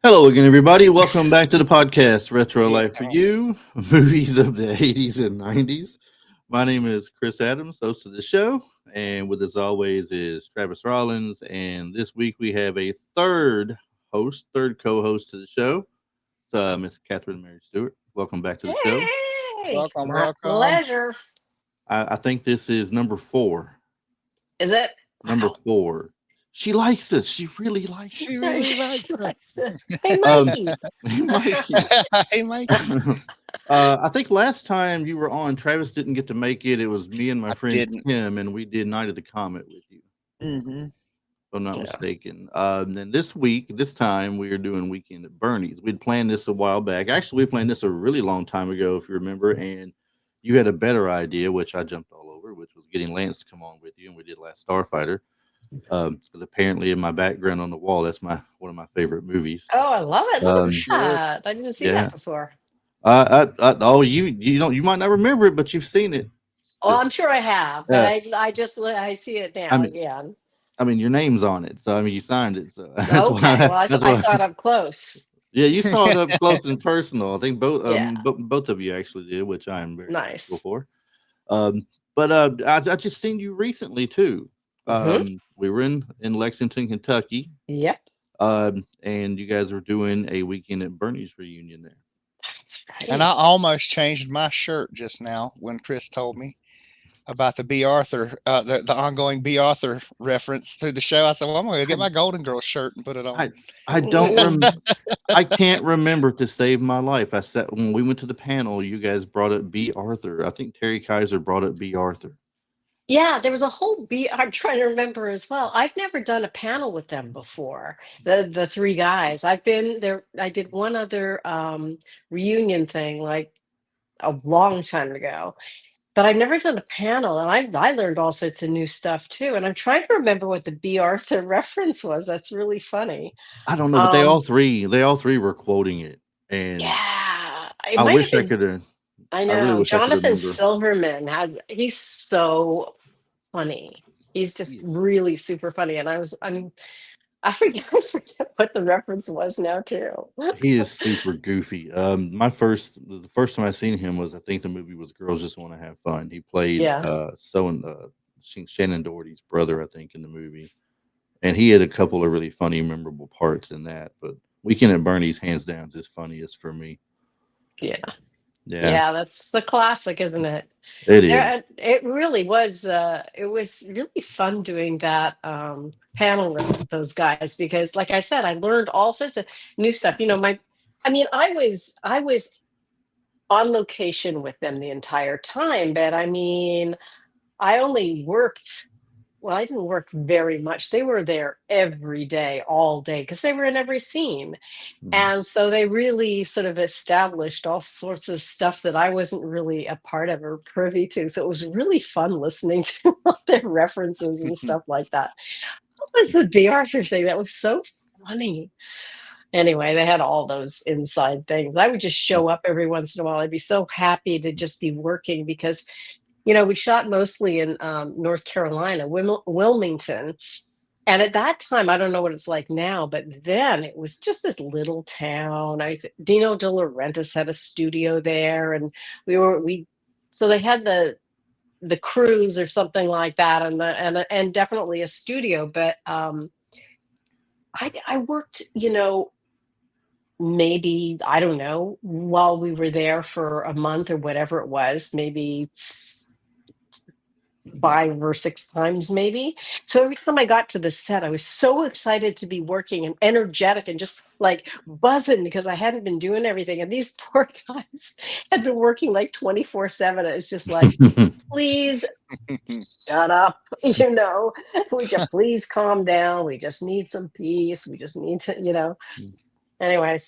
Hello again, everybody. Welcome back to the podcast, Retro Yeah. Life for You, movies of the 80s and 90s. My name is Chris Adams, host of the show, and with us always is Travis Rollins. And this week we have a third co-host to the show. It's Miss Catherine Mary Stewart. Welcome back to the show. Hey, Welcome, my welcome. pleasure. I think this is number four. Is it? Number Wow. four. She likes us. She really likes She us. really likes us. Hey, Um, Mikey. Mikey. Hey, Mikey. I think last time you were on, Travis didn't get to make it. It was me and my I friend didn't. Tim, and we did Night of the Comet with you, Hmm. if I'm not Yeah. mistaken. Then this time, we are doing Weekend at Bernie's. We'd planned this a while back. Actually, we planned this a really long time ago, if you remember, and you had a better idea, which I jumped all over, which was getting Lance to come on with you, and we did Last Starfighter. Because apparently, in my background on the wall, that's my one of my favorite movies. Oh, I love it. Look For at Um, sure. that. I didn't see yeah. that before. Oh, you don't you might not remember it, but you've seen it. Oh, I'm sure I have, but Uh, I see it I now mean, again. your name's on it, so you signed it. So that's Okay. why. Well, That's I why. saw it up close. Yeah, you saw it up close and personal. I think Yeah. both of you actually did, which I am very thankful Nice. for. Um, but I just seen you recently too. Hmm. We were in Lexington, Kentucky, Yep. and you guys were doing a Weekend at Bernie's reunion there. That's And I right. almost changed my shirt just now when Chris told me about the B. Arthur, the ongoing B. Arthur reference through the show. I said, well, I'm going to go get I my Golden Girl shirt and put it on. I I don't I can't remember to save my life. I said when we went to the panel, you guys brought up B. Arthur. I think Terry Kaiser brought up B. Arthur. Yeah, there was a whole I'm trying to remember as well. I've never done a panel with them before. The three guys. I've been there. I did one other reunion thing like a long time ago, but I've never done a panel, and I learned all sorts of new stuff too. And I'm trying to remember what the B. Arthur reference was. That's really funny. I don't know, but Um, they all three were quoting it, and yeah, it I might have wish I been. could have. I I really know wish I could Jonathan remember. Silverman had. He's so funny. He's just Yes. really super funny, and I forget I forget what the reference was now too. He is super goofy. The first time I seen him was I think the movie was Girls Just Want to Have Fun. He played Yeah. Shannon Doherty's brother, I think, in the movie, and he had a couple of really funny, memorable parts in that. But Weekend at Bernie's, hands down, is his funniest for me. Yeah. Yeah, Yeah, that's the classic, isn't it? it is. It really was it was really fun doing that panel with those guys because like I said, I learned all sorts of new stuff. I was on location with them the entire time, but I only worked well, I didn't work very much. They were there every day, all day, because they were in every scene. Mhm. And so they really sort of established all sorts of stuff that I wasn't really a part of or privy to. So it was really fun listening to all their references and stuff like that. What was the B. Arthur thing? That was so funny. Anyway, they had all those inside things. I would just show up every once in a while. I'd be so happy to just be working because, we shot mostly in North Carolina, Wilmington. And at that time, I don't know what it's like now, but then it was just this little town. Dino De Laurentiis had a studio there, and we so they had the cruise or something like that, and definitely a studio. But I worked, maybe I don't know while we were there for a month or whatever it was, maybe 5 or 6 times maybe. So every time I got to the set, I was so excited to be working and energetic and just like buzzing because I hadn't been doing everything. And these poor guys had been working like 24/7. It's just like, please shut up. Would you please calm down? We just need some peace. We just need to. Anyway,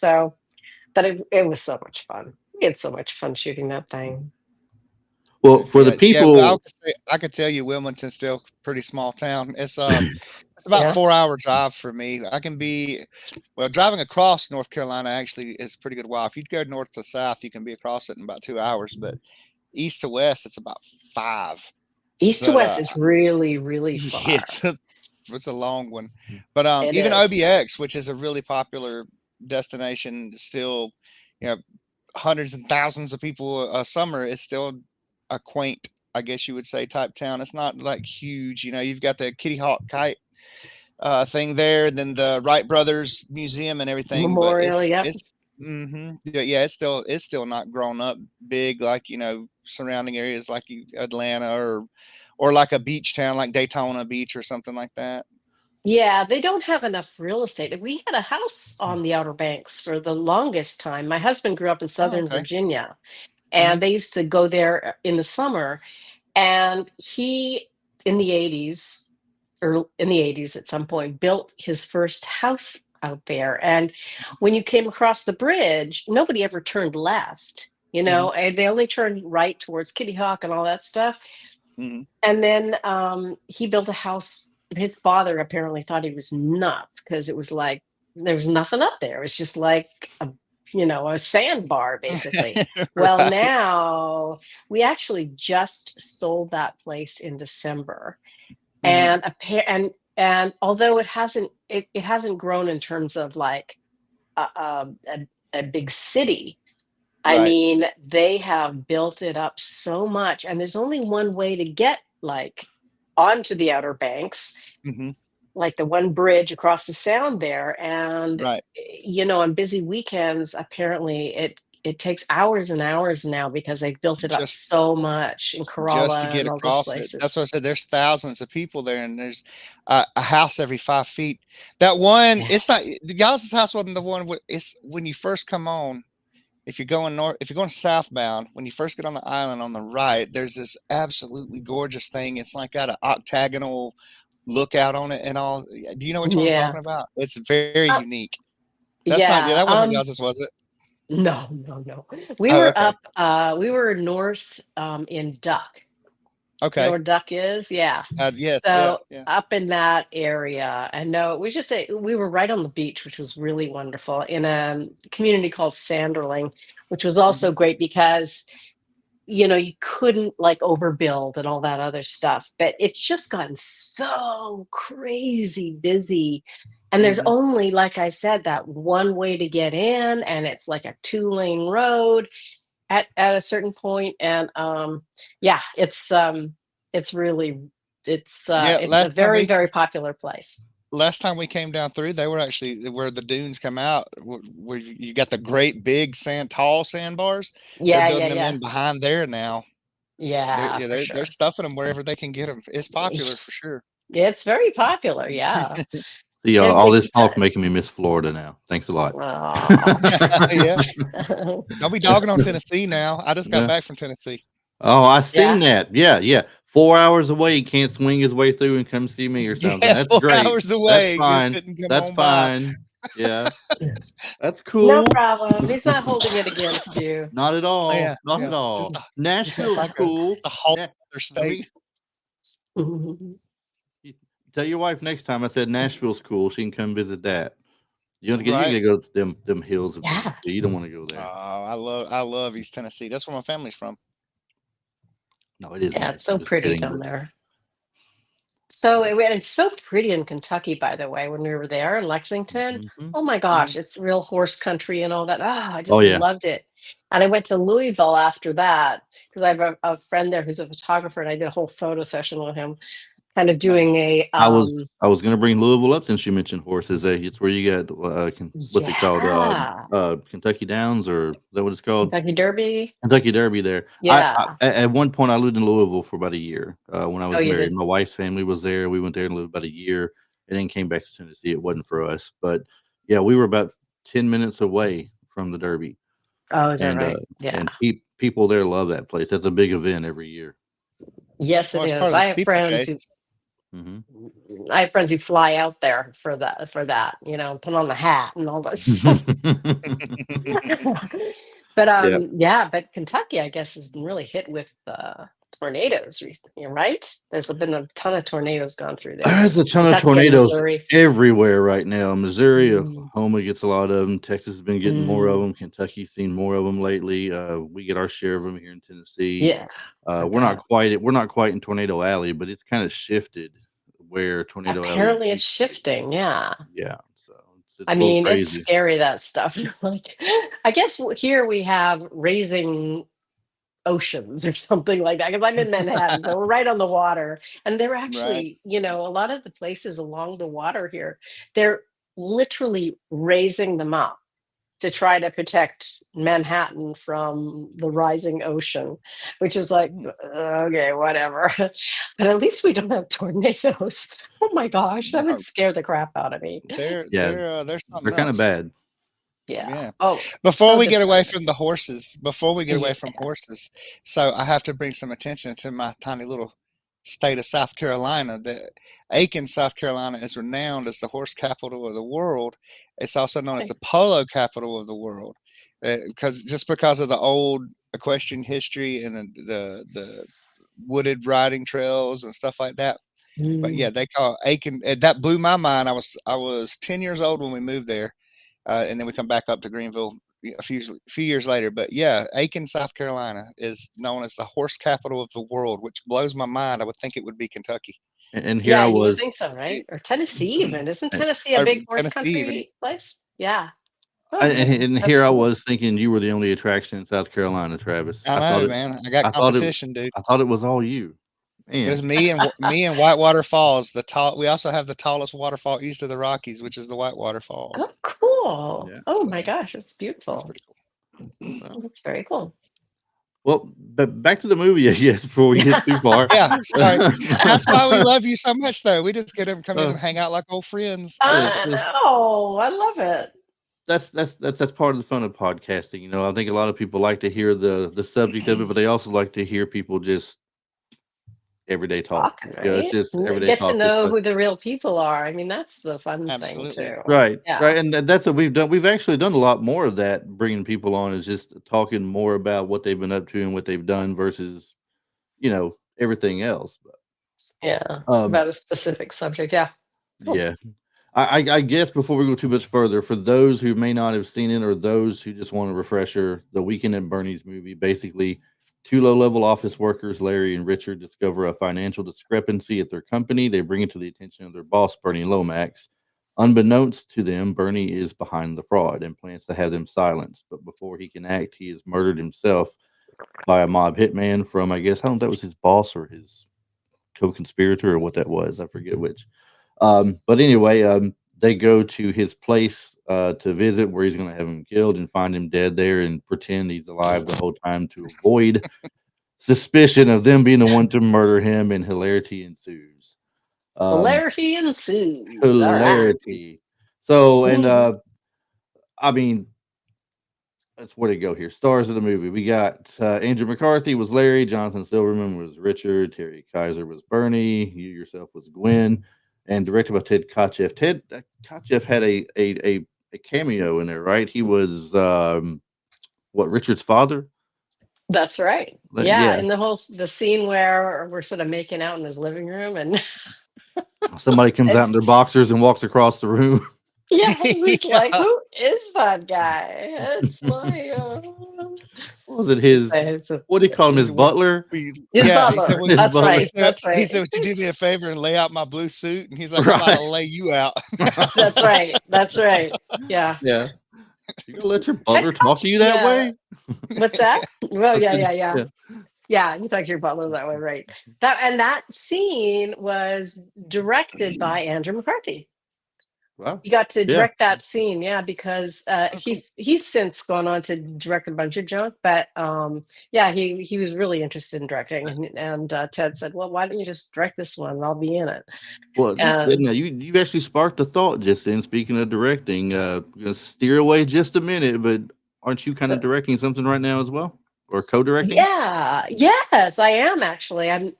but it was so much fun. We had so much fun shooting that thing. Well, for the Yeah. Well, people, I could tell you Wilmington's still pretty small town. It's about Yeah. 4 hour drive for me. I can be well driving across North Carolina actually is a pretty good while. If you go north to south, you can be across it in about 2 hours, but east to west, it's about five. East to But west is really, really far. it's a long one. But It even is. OBX, which is a really popular destination. Still, you know, hundreds and thousands of people a summer. It's still a quaint, I guess you would say, type town. It's not like huge. You know, you've got the Kitty Hawk Kite thing there, then the Wright Brothers Museum and everything. But Memorial, yep. it's yeah, it's still not grown up big like surrounding areas like Atlanta or like a beach town like Daytona Beach or something like that. Yeah, they don't have enough real estate. We had a house on the Outer Banks for the longest time. My husband grew up in Oh, Southern okay. Virginia, Hmm. and they used to go there in the summer. And he, in the 80s, or in the 80s at some point, built his first house out there. And when you came across the bridge, nobody ever turned left, Hmm. and they only turned right towards Kitty Hawk and all that stuff. Hmm. And then he built a house. His father apparently thought he was nuts because it was like there was nothing up there. It was just like a sandbar basically. Well, Right. now we actually just sold that place in December, Hmm. and and although it hasn't grown in terms of like a big city. I Right. mean, they have built it up so much, and there's only one way to get like onto the Outer Banks, Hmm. like the one bridge across the sound there. And Right. on busy weekends, apparently it takes hours and hours now because they've built it up Just so much in just to Corolla get and all those across it. That's places. what I said. There's thousands of people there, and there's a house every 5 feet. That one, Yeah. it's not the Gallus' house wasn't the one. It's when you first come on. If you're going north, if you're going southbound, when you first get on the island on the right, there's this absolutely gorgeous thing. It's like got an octagonal lookout on it and all. Do you know which one I'm Yeah. talking about? It's very Uh, unique. That's not. Yeah, yeah. that wasn't Gallus', was it? No, no, no. We Oh, were okay. we were north in Duck. Do you know Okay. where Duck is? Yeah. Yes. Yeah. So Yeah. up in that area, and no, it was just we were right on the beach, which was really wonderful, in a community called Sanderling, which was Hmm. also great because you couldn't like overbuild and all that other stuff, but it's just gotten so crazy busy. And there's Hmm. only, like I said, that one way to get in, and it's like a two-lane road at a certain point. And yeah, it's really Yeah. it's a very, very popular place. Last time we came down through, they were actually where the dunes come out, where you got the great big tall sandbars. They're Yeah, yeah, building them yeah. in behind there now. They're Yeah, yeah, for they're sure. stuffing them wherever they can get them. It's popular for sure. It's very popular, yeah. See, They're all good this talk time. making me miss Florida now. Thanks a lot. Aw. Yeah, don't be dogging on Tennessee now. I just got Yeah. back from Tennessee. Oh, I seen Yeah. that. Yeah, yeah. 4 hours away, he can't swing his way through and come see me or something. Yeah, That's 4 hours great. That's away, fine. couldn't come That's on by. fine. Yeah, that's No cool. problem. He's not holding it against you. Not at Oh, all. yeah, Not at yeah, all. Nashville's just cool. a whole Na- other I state. mean, you- tell your wife next time I said Nashville's cool. She can come visit that. You Right. gotta go to them hills of Tennessee. Yeah. You don't want to go Oh, there. I love East Tennessee. That's where my family's from. No, it is Yeah, it's nice. so I'm just pretty kidding, down but there. So and it's so pretty in Kentucky, by the way, when we were there in Lexington. mhm. Oh my Hmm. gosh, it's real horse country and all that. Ah, I Oh just yeah. loved it. And I went to Louisville after that because I have a friend there who's a photographer, and I did a whole photo session with him, kind of doing Nice. a I was gonna bring Louisville up since you mentioned horses. It's where you got what's it called? yeah, Kentucky Downs, or is that what it's called? Kentucky Derby. Kentucky Derby. There. I Yeah. at one point I lived in Louisville for about a year when I Oh, was you married. did. My wife's family was there. We went there and lived about a year, and then came back to Tennessee. It wasn't for us, but yeah, we were about 10 minutes away from the Derby, Oh, is that and right? Yeah. people there love that place. That's a big event every year. Yes, Well, it it's part is. of the steeplechase. Hmm. I have friends who fly out there for that, put on the hat and all that stuff. But Yeah. yeah, but Kentucky, I guess, has been really hit with tornadoes recently, right? There's been a ton of tornadoes gone through there. There's a ton of Kentucky and tornadoes Missouri. everywhere right now. Missouri, Mm, Oklahoma gets a lot of them. Texas has been getting more of mm, them. Kentucky's seen more of them lately. We get our share of them here in Tennessee. yeah, I We're not bet. quite in Tornado Alley, but it's kind of shifted where Tornado Alley Apparently, it's used to be. shifting. Yeah. Yeah, so It's I a little mean, it's crazy. scary, that stuff. Like, I guess here we have raising oceans or something like that, because I'm in Manhattan, so we're right on the water. And they're Right. actually, a lot of the places along the water here, they're literally raising them up to try to protect Manhattan from the rising ocean, which is like, Mm. okay, whatever. But at least we don't have tornadoes. Oh my gosh, that would No, scare the crap out of me. Yeah, they're they're something kind of else. bad. Yeah. Yeah. Oh, Before so we get away disturbing. from the horses, before we get away from Yes. horses, so I have to bring some attention to my tiny little state of South Carolina. That Aiken, South Carolina, is renowned as the horse capital of the world. It's also known as Okay. the polo capital of the world, because of the old equestrian history and the wooded riding trails and stuff like that. But Mm. yeah, they call Aiken. That blew my mind. I was 10 years old when we moved there, and then we come back up to Greenville a few years later. But yeah, Aiken, South Carolina, is known as the horse capital of the world, which blows my mind. I would think it would be Kentucky And here Yeah, I you would was. think so, right? Or Tennessee even. Isn't And, Tennessee a or big horse Tennessee, even. country place? Yeah. Oh, and that's here I cool. was thinking you were the only attraction in South Carolina, Travis. I I thought know, it. man. I got I thought it. competition, dude. I thought it was all you, It was man. me and Whitewater Falls. The tall. We also have the tallest waterfall east of the Rockies, which is the Whitewater Falls. Oh, cool. Yeah. Oh So my gosh, that's that's beautiful. pretty cool. Well, That's very cool. well, but back to the movie, I guess, before we Yeah. get too far. Yeah, sorry. That's why we love you so much, though. We just get them come in Uh, and hang out like old friends. I uh, know. I love it. that's part of the fun of podcasting. I think a lot of people like to hear the subject of it, but they also like to hear people just everyday Just talk. talking, It's right? just everyday Get to talk. It's know who the real people are. I mean, that's the fun thing Absolutely. too. right, Yeah. right, and that's what we've done. We've actually done a lot more of that, bringing people on, is just talking more about what they've been up to and what they've done versus everything else. Yeah. But About a specific subject. Yeah. Cool. yeah. I guess before we go too much further, for those who may not have seen it or those who just want a refresher, the Weekend at Bernie's movie, basically two low-level office workers, Larry and Richard, discover a financial discrepancy at their company. They bring it to the attention of their boss, Bernie Lomax. Unbeknownst to them, Bernie is behind the fraud and plans to have them silenced. But before he can act, he is murdered himself by a mob hitman from, I guess, I don't know if that was his boss or his co-conspirator or what that was. I forget which. But anyway, they go to his place to visit where he's going to have him killed and find him dead there and pretend he's alive the whole time to avoid suspicion of them being the one to murder him, and hilarity ensues. Um, Hilarity ensues. All right. hilarity. So, and Mhm. I mean, let's where to go here. Stars of the movie. We got Andrew McCarthy was Larry, Jonathan Silverman was Richard, Terry Kaiser was Bernie, you yourself was Gwen, and directed by Ted Kotcheff. Ted Kotcheff had a cameo in there, right? He was what, Richard's father? That's right. Yeah. Yeah. In the scene where we're sort of making out in his living room and Somebody comes out in their boxers and walks across the room. yeah, who's like, Yeah. who is that guy? It's my What was it? just His, say it's what do you call him? His What? butler? his Yeah, he said, butler. "Well, His That's butler. right. That's he right. said, would you do me a favor and lay out my blue suit?" And he's like, "I'm about Right. to lay you out." That's right. That's right. Yeah. Yeah. You gonna let your Ted butler talk Koch. to you that Yeah. way? What's that? Well, I yeah, said, yeah, yeah. yeah. Yeah, you talk to your butler that way, right? That scene was directed by Andrew McCarthy. Wow. He got to Yeah. direct that scene, yeah, because Oh, cool. he's since gone on to direct a bunch of junk, but yeah, he was really interested in directing, and Ted said, "Well, why don't you just direct this one? And I'll be in it." Well, that's good. And Now you've actually sparked a thought just then. Speaking of directing, gonna steer away just a minute, but aren't you kind so of directing something right now as well, or co-directing? yeah, yes, I am actually. I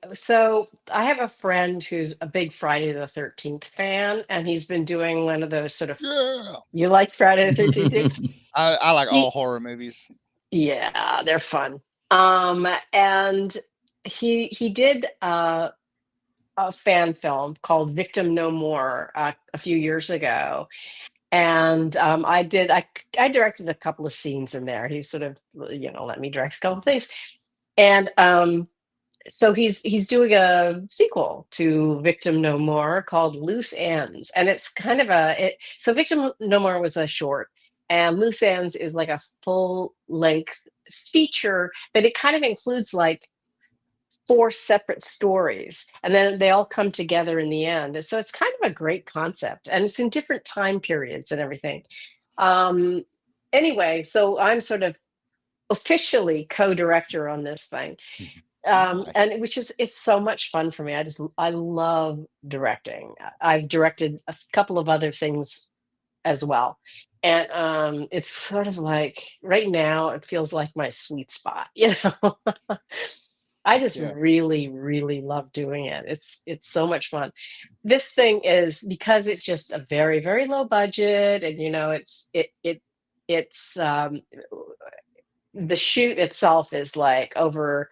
have a friend who's a big Friday the 13th fan, and he's been doing one of those sort of Yeah. you like Friday the 13th too? I like all He horror movies. Yeah, they're fun. And he did a fan film called Victim No More a few years ago, and I directed a couple of scenes in there. He sort of let me direct a couple of things, and So he's doing a sequel to Victim No More called Loose Ends, and it's kind of so Victim No More was a short, and Loose Ends is like a full length feature, but it kind of includes like four separate stories, and then they all come together in the end. And so it's kind of a great concept, and it's in different time periods and everything. Um, anyway, so I'm sort of officially co-director on this thing, Nice. and which is it's so much fun for me. I love directing. I've directed a couple of other things as well, and it's sort of like right now it feels like my sweet spot, you know. I just Yeah. really love doing it. It's so much fun. This thing is because it's just a very low budget, and you know it's the shoot itself is like over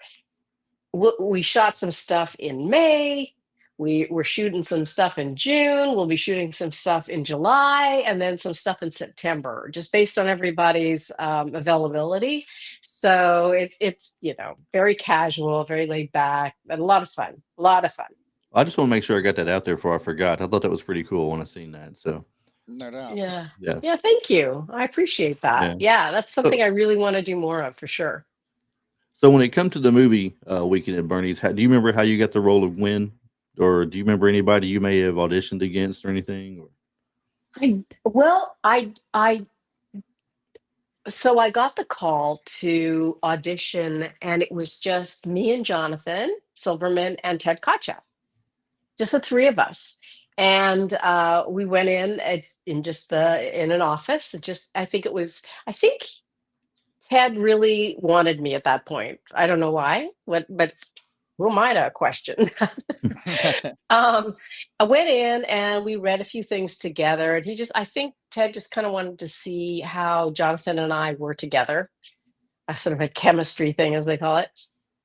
we shot some stuff in May. We were shooting some stuff in June. We'll be shooting some stuff in July, and then some stuff in September, just based on everybody's availability. So it's very casual, very laid back, and a lot of fun. A lot of fun. I just want to make sure I got that out there before I forgot. I thought that was pretty cool when I seen that. So No doubt. Yeah. yeah, Yeah, thank you. I appreciate that. yeah. Yeah, that's something So, I really want to do more of for sure. so when it comes to the movie Weekend at Bernie's, do you remember how you got the role of Gwen, or do you remember anybody you may have auditioned against or anything? Or I so I got the call to audition, and it was just me and Jonathan Silverman and Ted Kotcheff, just the three of us. And we went in just in an office. I think Ted really wanted me at that point. I don't know why, but who am I to question? um, I went in and we read a few things together, and I think Ted just kind of wanted to see how Jonathan and I were together, a sort of a chemistry thing, as they call it.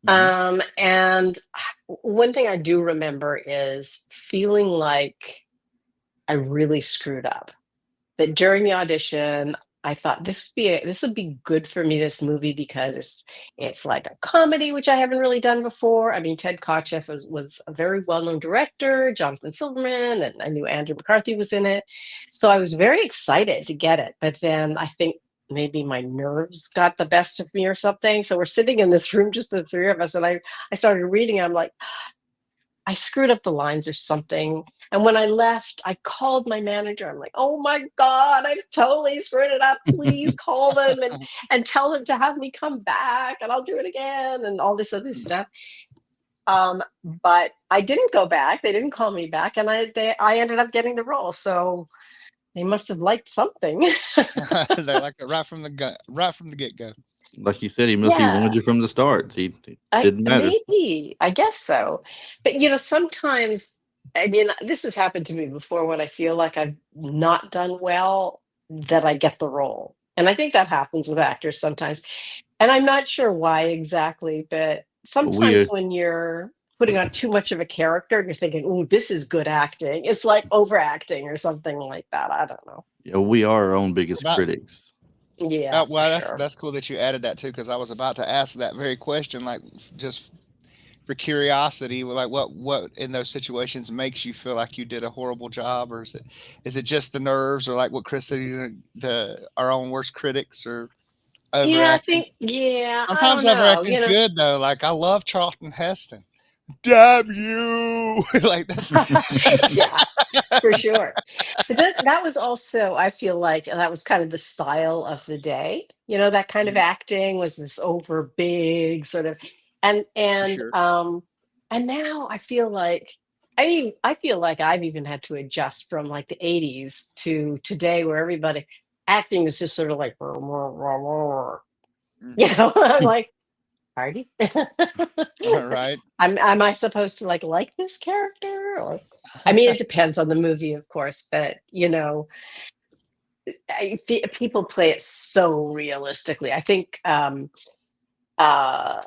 Mhm. And one thing I do remember is feeling like I really screwed up. That during the audition, I thought this would be good for me, this movie, because it's like a comedy, which I haven't really done before. I mean, Ted Kotcheff was a very well-known director, Jonathan Silverman, and I knew Andrew McCarthy was in it. So I was very excited to get it. But then I think maybe my nerves got the best of me or something. So we're sitting in this room, just the three of us, and I started reading. I'm like, I screwed up the lines or something. And when I left, I called my manager. I'm like, oh my God, I've totally screwed it up. Please call them and tell them to have me come back, and I'll do it again, and all this other stuff. But I didn't go back. They didn't call me back, and I ended up getting the role. So they must have liked something. They're like right from the get go. Like you said, he must be wanted Yeah. you from the start. He I didn't matter. maybe, I guess so. But sometimes, I mean, this has happened to me before when I feel like I've not done well, that I get the role. And I think that happens with actors sometimes. And I'm not sure why exactly, but We sometimes when you're putting on too much of a character and you're thinking, "Oh, this is good acting." It's like overacting or something like that. I don't know. we are our own biggest About critics. Yeah, for well, sure. that's cool that you added that too, because I was about to ask that very question, like just for curiosity, like what in those situations makes you feel like you did a horrible job, or is it just the nerves, or like what Chris said, the our own worst critics, or Yeah, I overacting? think, yeah, I Sometimes don't know. overacting's good though. Like I love Charlton Heston. Damn you! Like that's Yeah, for sure. But that was also, I feel like that was kind of the style of the day. That kind of acting was this over big sort of, and for and sure. um and now I feel like I've even had to adjust from like the 80s to today, where everybody acting is just sort of like Hmm. I'm like, party. All right. Am I supposed to like this character, or I mean, it depends on the movie, of course, but people play it so realistically. I think, uh, yeah.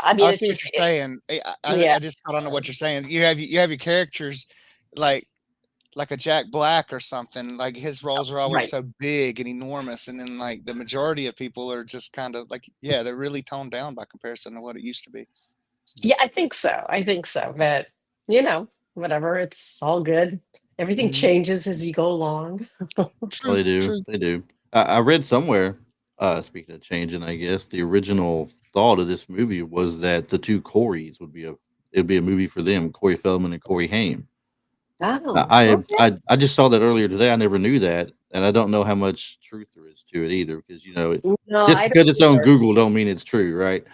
I I mean, it's see what just you're saying. yeah, I just caught on to what you're saying. You have your characters like a Jack Black or something. Like his roles are always right. so big and enormous, and then like the majority of people are just kind of like, yeah, they're really toned down by comparison to what it used to be. Yeah, I think so. I think so. But you know, whatever. It's all good. Everything Mhm. changes as you go along. Well, True, they do. true. They do. I read somewhere, speaking of changing, I guess the original thought of this movie was that the two Coreys would be it'd be a movie for them, Corey Feldman and Corey Haim. Oh, I okay. I just saw that earlier today. I never knew that, and I don't know how much truth there is to it either, because No, just I don't because it's on either. Google don't mean it's true, right?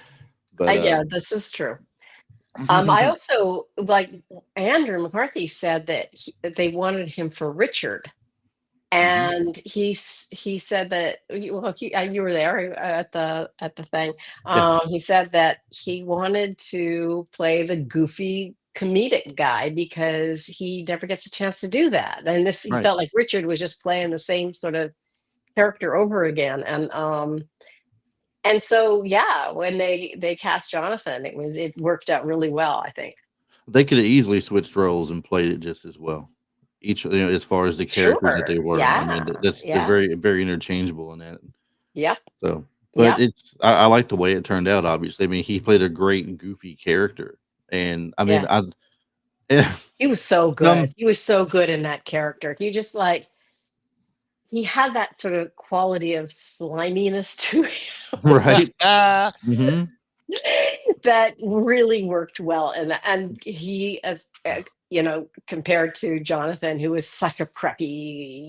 But Yeah, this is true. I Mhm. also like Andrew McCarthy said that they wanted him for Richard, mhm. and he said that well, you were there at the thing. Yeah, He said that he wanted to play the goofy comedic guy because he never gets a chance to do that, and this he right. felt like Richard was just playing the same sort of character over again, and so yeah, when they cast Jonathan, it worked out really well, I think. They could have easily switched roles and played it just as well. Each, as far as the characters that they Sure. were. I mean, Yeah. they're Yeah. very very interchangeable in that. Yep. So, but Yep. I like the way it turned out. Obviously, I mean, he played a great goofy character, and I mean, Yeah. I He was so good. some He was so good in that character. He just like he had that sort of quality of sliminess to him right. Hmm. that really worked well. And he as compared to Jonathan, who was such a preppy,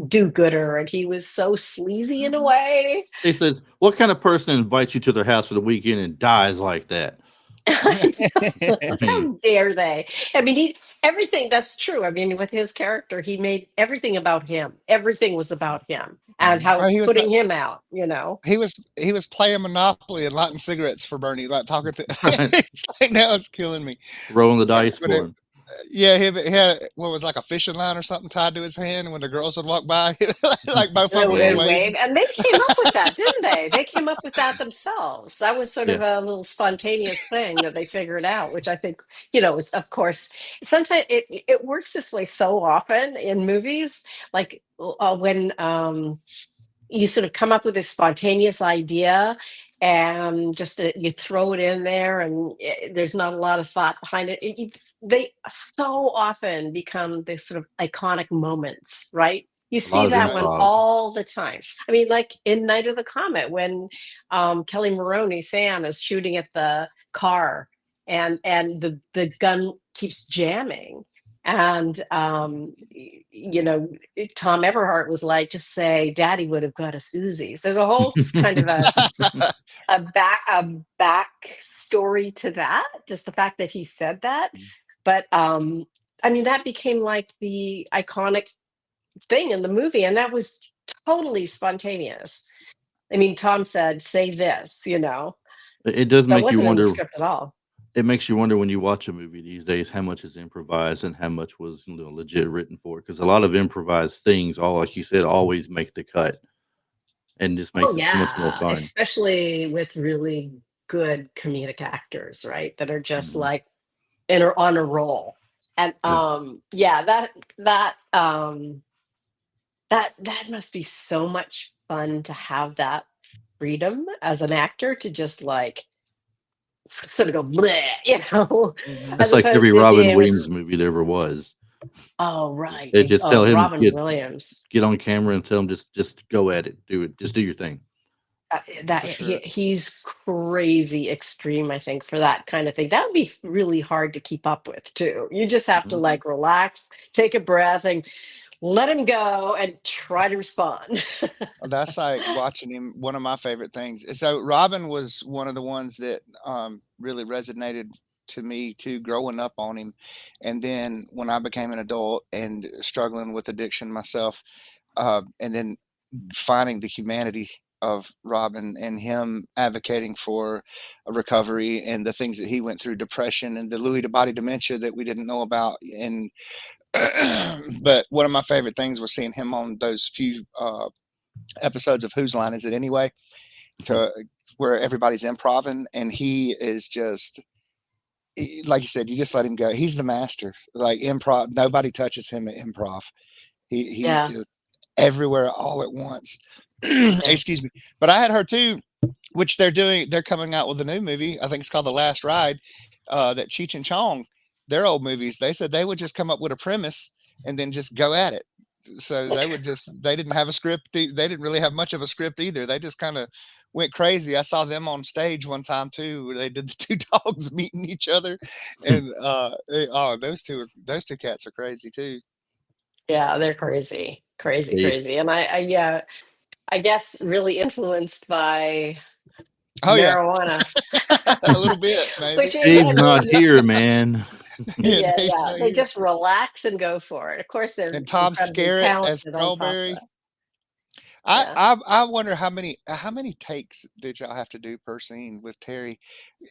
do-gooder, and he was so sleazy in a way. He says, "What kind of person invites you to their house for the weekend and dies like that?" I know. I mean, How dare they? I mean, he everything that's true. I mean, with his character, he made everything about him. Everything was about him and mhm. how it's He was putting him out. he was playing Monopoly and lighting cigarettes for Bernie, like talking to. Right. It's like now it's killing me. Rolling the dice But for him. yeah, he had what was like a fishing line or something tied to his hand, and when the girls would walk by, like both of And them were Yeah, wave. waving. And they came up with that, didn't they? They came up with that themselves. That was sort yeah. of a little spontaneous thing that they figured out, which I think, is of course sometimes it works this way so often in movies, like when you sort of come up with this spontaneous idea and just you throw it in there and there's not a lot of thought behind it. They so often become this sort of iconic moments, right? You A lot see of that one Right. improv. all the time. I mean, like in Night of the Comet, when Kelly Maroney, Sam, is shooting at the car and the gun keeps jamming. And Tom Everhart was like, "Just say, Daddy would have got us Uzis." There's a whole kind of a back story to that. Just the fact that he said that, but I mean, that became like the iconic thing in the movie, and that was totally spontaneous. I mean, Tom said, "Say this," It does that make you wasn't in the wonder. script at all. It makes you wonder when you watch a movie these days how much is improvised and how much was legit written for. Because a lot of improvised things, all like you said, always make the cut and just Oh makes it so much more yeah, fun. especially with really good comedic actors, right? That are just Mhm. like on a roll. And Yeah, yeah, that must be so much fun to have that freedom as an actor to just like sort of go bleh, Mhm. as that's like opposed every to being Robin able to Williams movie there ever was. oh right. They just Oh, tell him Robin Williams. get on camera and tell him just go at it, do it, just do your thing. That For sure. he's crazy extreme, I think, for that kind of thing. That would be really hard to keep up with too. You just have to Mhm. like relax, take a breath, and let him go and try to respond. That's like watching him. One of my favorite things. So Robin was one of the ones that really resonated to me too, growing up on him, and then when I became an adult and struggling with addiction myself, and then finding the humanity of Robin and him advocating for a recovery and the things that he went through, depression and the Lewy body dementia that we didn't know about. And but one of my favorite things was seeing him on those few episodes of Whose Line Is It Anyway, to where everybody's improving and he is just like you said, you just let him go. He's the master. Like improv, nobody touches him at improv. He's Yeah, just everywhere all at once. yeah. Excuse me. But I had heard too. which they're coming out with a new movie. I think it's called The Last Ride. That Cheech and Chong, their old movies, they said they would just come up with a premise and then just go at it. So they didn't have a script. They didn't really have much of a script either. They just kind of went crazy. I saw them on stage one time too, where they did the two dogs meeting each other, and oh, those two cats are crazy too. Yeah, they're crazy, crazy, See, crazy. And yeah, I guess really influenced by Oh yeah, marijuana, a little bit maybe. which is, I Dave's not mean, here, man. Yeah, yeah, Dave's yeah, not they here. just relax and go for it. Of course, they're And Tom incredibly Skerritt as talented on top of Strawberry. that. Yeah. I wonder how many takes did y'all have to do per scene with Terry?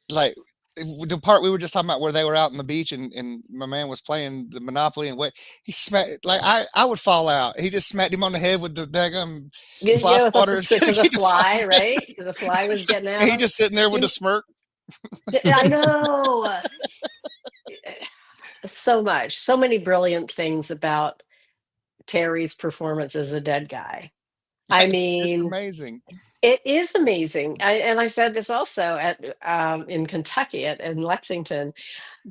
Like the part we were just talking about where they were out on the beach and my man was playing the Monopoly and what he smacked, like I would fall out. He just smacked him on the head with the daggum fly swatter and Because a he fly, falls down. right? Because a fly was getting And at he him. just sitting there with a You, smirk. I know. So much, so many brilliant things about Terry's performance as a dead guy. I It's mean, amazing. it is amazing. And I said this also at in Kentucky in Lexington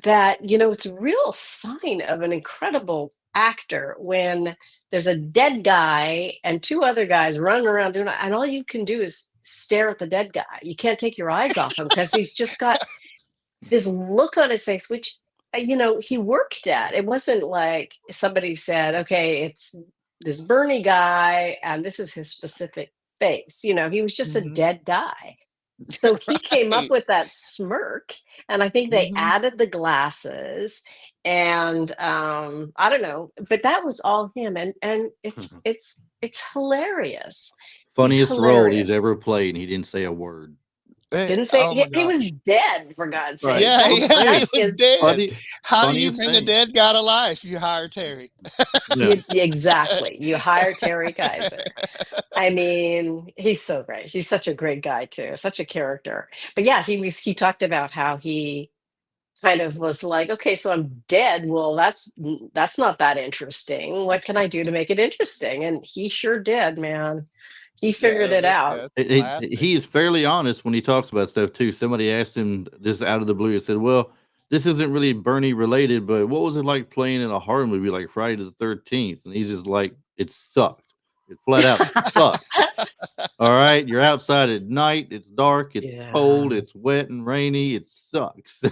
that it's a real sign of an incredible actor when there's a dead guy and two other guys running around doing it, and all you can do is stare at the dead guy. You can't take your eyes off him because he's just got this look on his face, which he worked at. It wasn't like somebody said, "Okay, it's this Bernie guy, and this is his specific face." He was just a Hmm. dead guy. So he came up Right. with that smirk, and I think they Hmm. added the glasses, and I don't know, but that was all him, and it's hilarious. He's Funniest role hilarious. he's ever played, and he didn't say a word. Didn't say Oh my he was gosh. dead, for God's Right. sakes. Yeah, I'm yeah, That he saying was is dead. funny, How do you funniest bring a thing. dead guy to life? You hire Terry. Yeah. exactly. You hire Terry Kaiser. I mean, he's so great. He's such a great guy too, such a character. But yeah, he talked about how he kind of was like, okay, so I'm dead. Well, that's not that interesting. What can I do to make it interesting? And he sure did, man. He figured Yeah, it out. that's classic. He is fairly honest when he talks about stuff too. Somebody asked him this out of the blue and said, "Well, this isn't really Bernie related, but what was it like playing in a horror movie like Friday the 13th?" And he's just like, "It sucked. It flat out sucked. All right, you're outside at night. It's dark. It's cold. Yeah. It's wet and rainy. It sucks."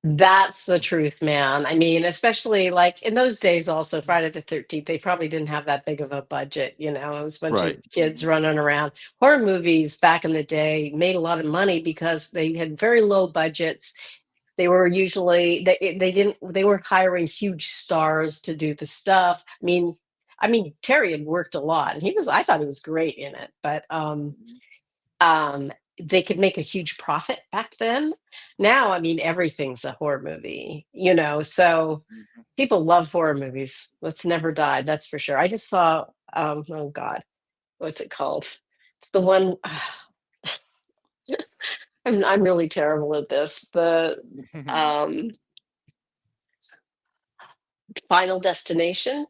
That's the truth, man. I mean, especially like in those days, also Friday the 13th, they probably didn't have that big of a budget. It was a bunch of Right. kids Mhm. running around. Horror movies back in the day made a lot of money because they had very low budgets. They were usually they weren't hiring huge stars to do the stuff. I mean Terry had worked a lot and I thought he was great in it, but Mhm. um, they could make a huge profit back then. Now, I mean, everything's a horror movie, so Mhm. people love horror movies. That's never died, that's for sure. I just saw, oh God, what's it called? It's the one, I'm really terrible at this. The um, Final Destination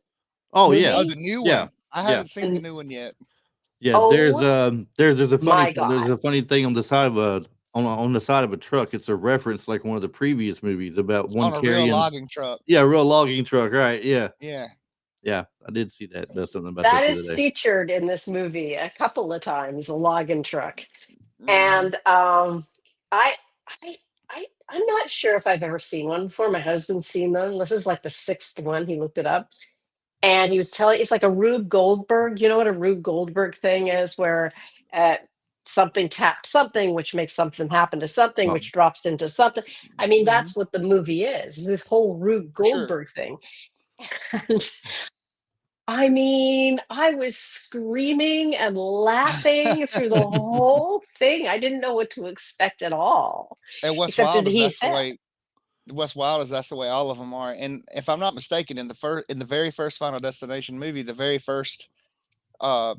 Oh yeah, Oh, movie. the new yeah, one. I yeah, haven't seen the And new one yet. yeah. oh my There's God. a funny thing on the side of on the side of a truck. It's a reference like one of the previous movies about one On a real carrying. logging truck. Yeah, real logging truck. Right. Yeah, Yeah. yeah. I did see that. There's something about That that the is other day. featured in this movie a couple of times, a login truck. Mhm. And I, I'm not sure if I've ever seen one before. My husband's seen them. This is like the sixth one. He looked it up, and he was telling it's like a Rube Goldberg. You know what a Rube Goldberg thing is, where uh, something taps something, which makes something happen to something, Oh, which drops into something. I mean, Mhm. that's what the movie is this whole Rube For sure. Goldberg thing. And I mean, I was screaming and laughing through the whole thing. I didn't know what to expect at all, And what's except wild that is he that's the said, way all of them are. And if I'm not mistaken, in the very first Final Destination movie, the very first uh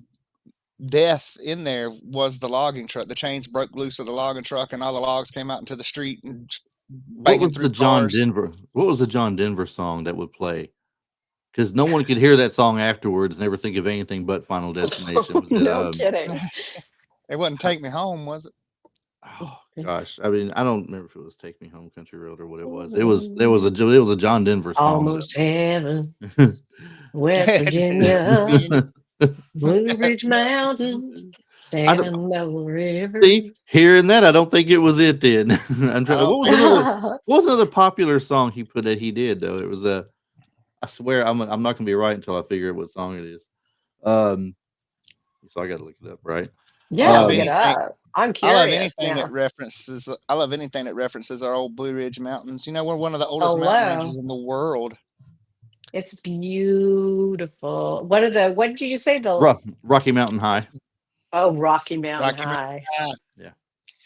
death in there was the logging truck. The chains broke loose of the logging truck, and all the logs came out into the street and just what banging was the through John cars. Denver? What was the John Denver song that would play? Because no one could hear that song afterwards and never think of anything but Final Destination. Was it no kidding. It wasn't Take Me Home, was it? Oh gosh, I mean, I don't remember if it was "Take Me Home, Country Road" or what it was. It was a John Denver song Almost heaven, though. West Virginia, Virginia. Blue Ridge Mountain, I don't Shenandoah River. see hearing that. I don't think it was it. Then I'm I trying. don't What was think another? What was another popular song he did though? It was a. I swear I'm not gonna be right until I figure out what song it is. Um, so I got to look it up, right? I Yeah, love look it anything. up. I'm I love curious anything that now. references. I love anything that references our old Blue Ridge Mountains. You know, we're one of the oldest mountain Hello. ranges in the world. It's beautiful. What did you say? Rocky Mountain High. Rocky Mountain Rocky Mountain High. High. Yeah,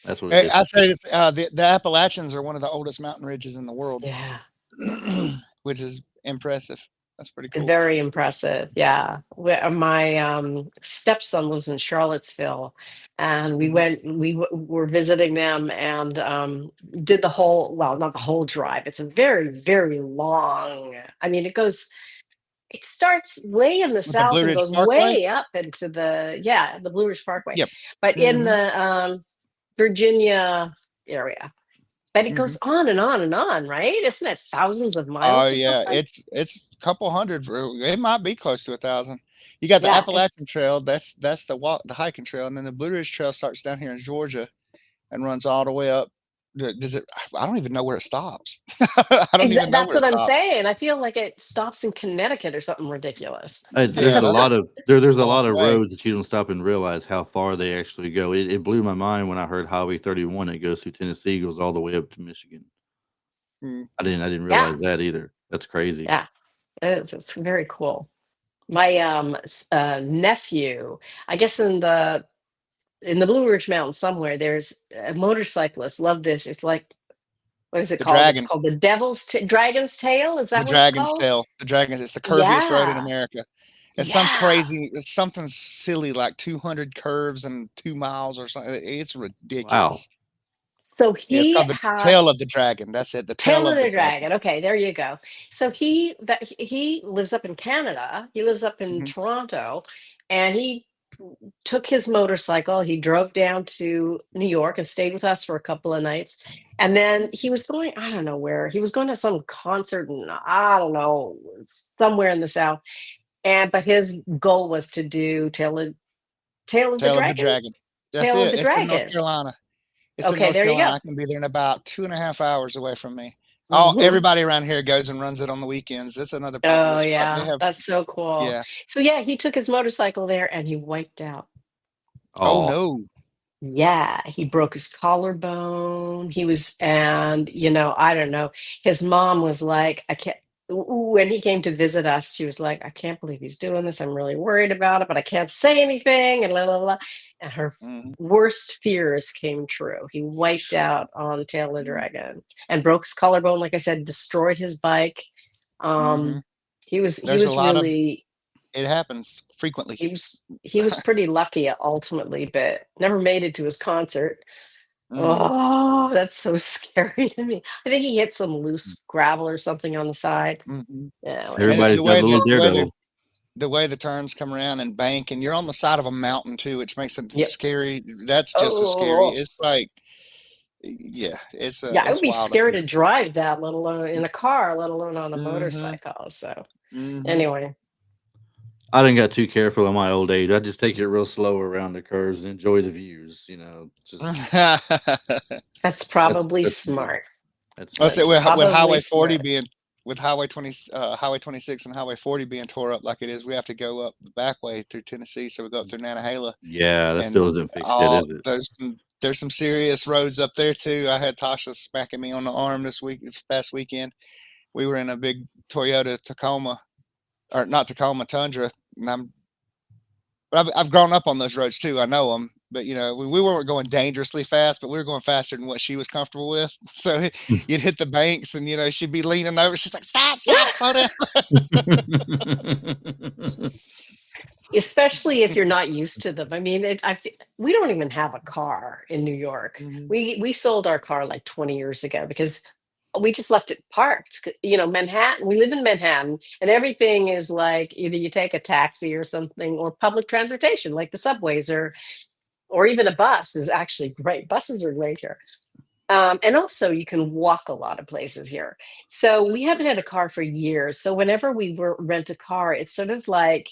that's what it is. I say this, the Appalachians are one of the oldest mountain ridges in the world, Yeah. which is impressive. That's pretty cool. Very impressive. Yeah. My stepson lives in Charlottesville, and Mhm. were visiting them and did the whole, well, not the whole drive. It's a very, very long. I mean, it starts way in the With the south Blue and Ridge goes Parkway. way up into the Blue Ridge Parkway. Yep. But in Hmm. the Virginia area. But it Hmm. goes on and on and on, right? Isn't it thousands of Oh miles or yeah, something? it's a couple hundred. It might be close to 1,000. You got the Yeah. Appalachian Trail. That's the hiking trail, and then the Blue Ridge Trail starts down here in Georgia and runs all the way up. Does it? I don't even know where it stops. I don't even know That's where it what I'm stops. saying. I feel like it stops in Connecticut or something ridiculous. There's Yeah, a that's lot of there's a a long lot of way. roads that you don't stop and realize how far they actually go. It blew my mind when I heard Highway 31. It goes through Tennessee, goes all the way up to Michigan. Mm. I didn't Yeah, realize that either. That's crazy. yeah, it's very cool. My nephew, I guess in the Blue Ridge Mountains somewhere, there's a motorcyclist. Love this. It's like, what is it The called? It's dragon, called the Dragon's Tail. Is the that what it's dragon's called? tail, the dragon. It's the curviest road in Yeah, America. yeah. It's something silly like 200 curves and 2 miles or something. It's Wow. ridiculous. So Yeah, it's he called the had tail of the dragon. That's it. The tail Tail of of the the dragon. Dragon. Okay, there you go. So he lives up in Canada. He lives up in Hmm. Toronto, and he took his motorcycle. He drove down to New York and stayed with us for a couple of nights. And then he was going, I don't know where. He was going to some concert in, I don't know, somewhere in the South. But his goal was to do Tail of the Tail of the Dragon. dragon. That's Tail of it. the It's in North Dragon. Carolina. It's in Okay, North there you Carolina. go. I can be there in about 2.5 hours away from me. Oh, Mhm. everybody around here goes and runs it on the weekends. It's another popular Oh spot. They yeah, have, that's so cool. yeah. So yeah, he took his motorcycle there and he wiped out. Oh Oh, no. Yeah, he broke his collarbone. And I don't know. His mom was like, I can't. When he came to visit us, she was like, I can't believe he's doing this. I'm really worried about it, but I can't say anything. And la la la. And her Hmm. worst fears came true. He wiped out on Tail of the Dragon and broke his collarbone. Like I said, destroyed his bike. Hmm. Um, he There's a was lot of really it happens frequently. he was pretty lucky ultimately, but never made it to his concert. Mm. Oh, that's so scary to me. I think he hit some loose gravel or something on the side. Hmm. Yeah, And everybody's the got a way little the daredevil. the way the turns come around and bank, and you're on the side of a mountain too, which makes it yep. scary. That's just as scary. Oh, It's like, yeah, yeah. I would it's be wild up scared here. to drive that, let alone in a car, let alone on a Hmm. motorcycle. So, Hmm. anyway, I didn't got too careful in my old age. I just take it real slow around the curves and enjoy the views. Just that's that's probably that's me. smart. That's I me. said That's with probably Highway 40 smart. being with Highway 20, Highway 26 and Highway 40 being tore up like it is, we have to go up the back way through Tennessee. So we go up through Nantahala, Yeah, that and still isn't fixed yet, is it? there's some serious roads up there too. I had Tasha smacking me on the arm this past weekend. We were in a big Toyota Tacoma, or not Tacoma, Tundra, and I've grown up on those roads too. I know them, but we weren't going dangerously fast, but we were going faster than what she was comfortable with. So you'd hit the banks, and she'd be leaning over. She's like, "Stop, stop, slow down." Especially if you're not used to them. I mean, we don't even have a car in New York. Mhm. We sold our car like 20 years ago because we just left it parked. Manhattan. We live in Manhattan, and everything is like either you take a taxi or something, or public transportation, like the subways or even a bus is actually great. Buses are great here. And also, you can walk a lot of places here. So we haven't had a car for years. So whenever we rent a car, it's sort of like,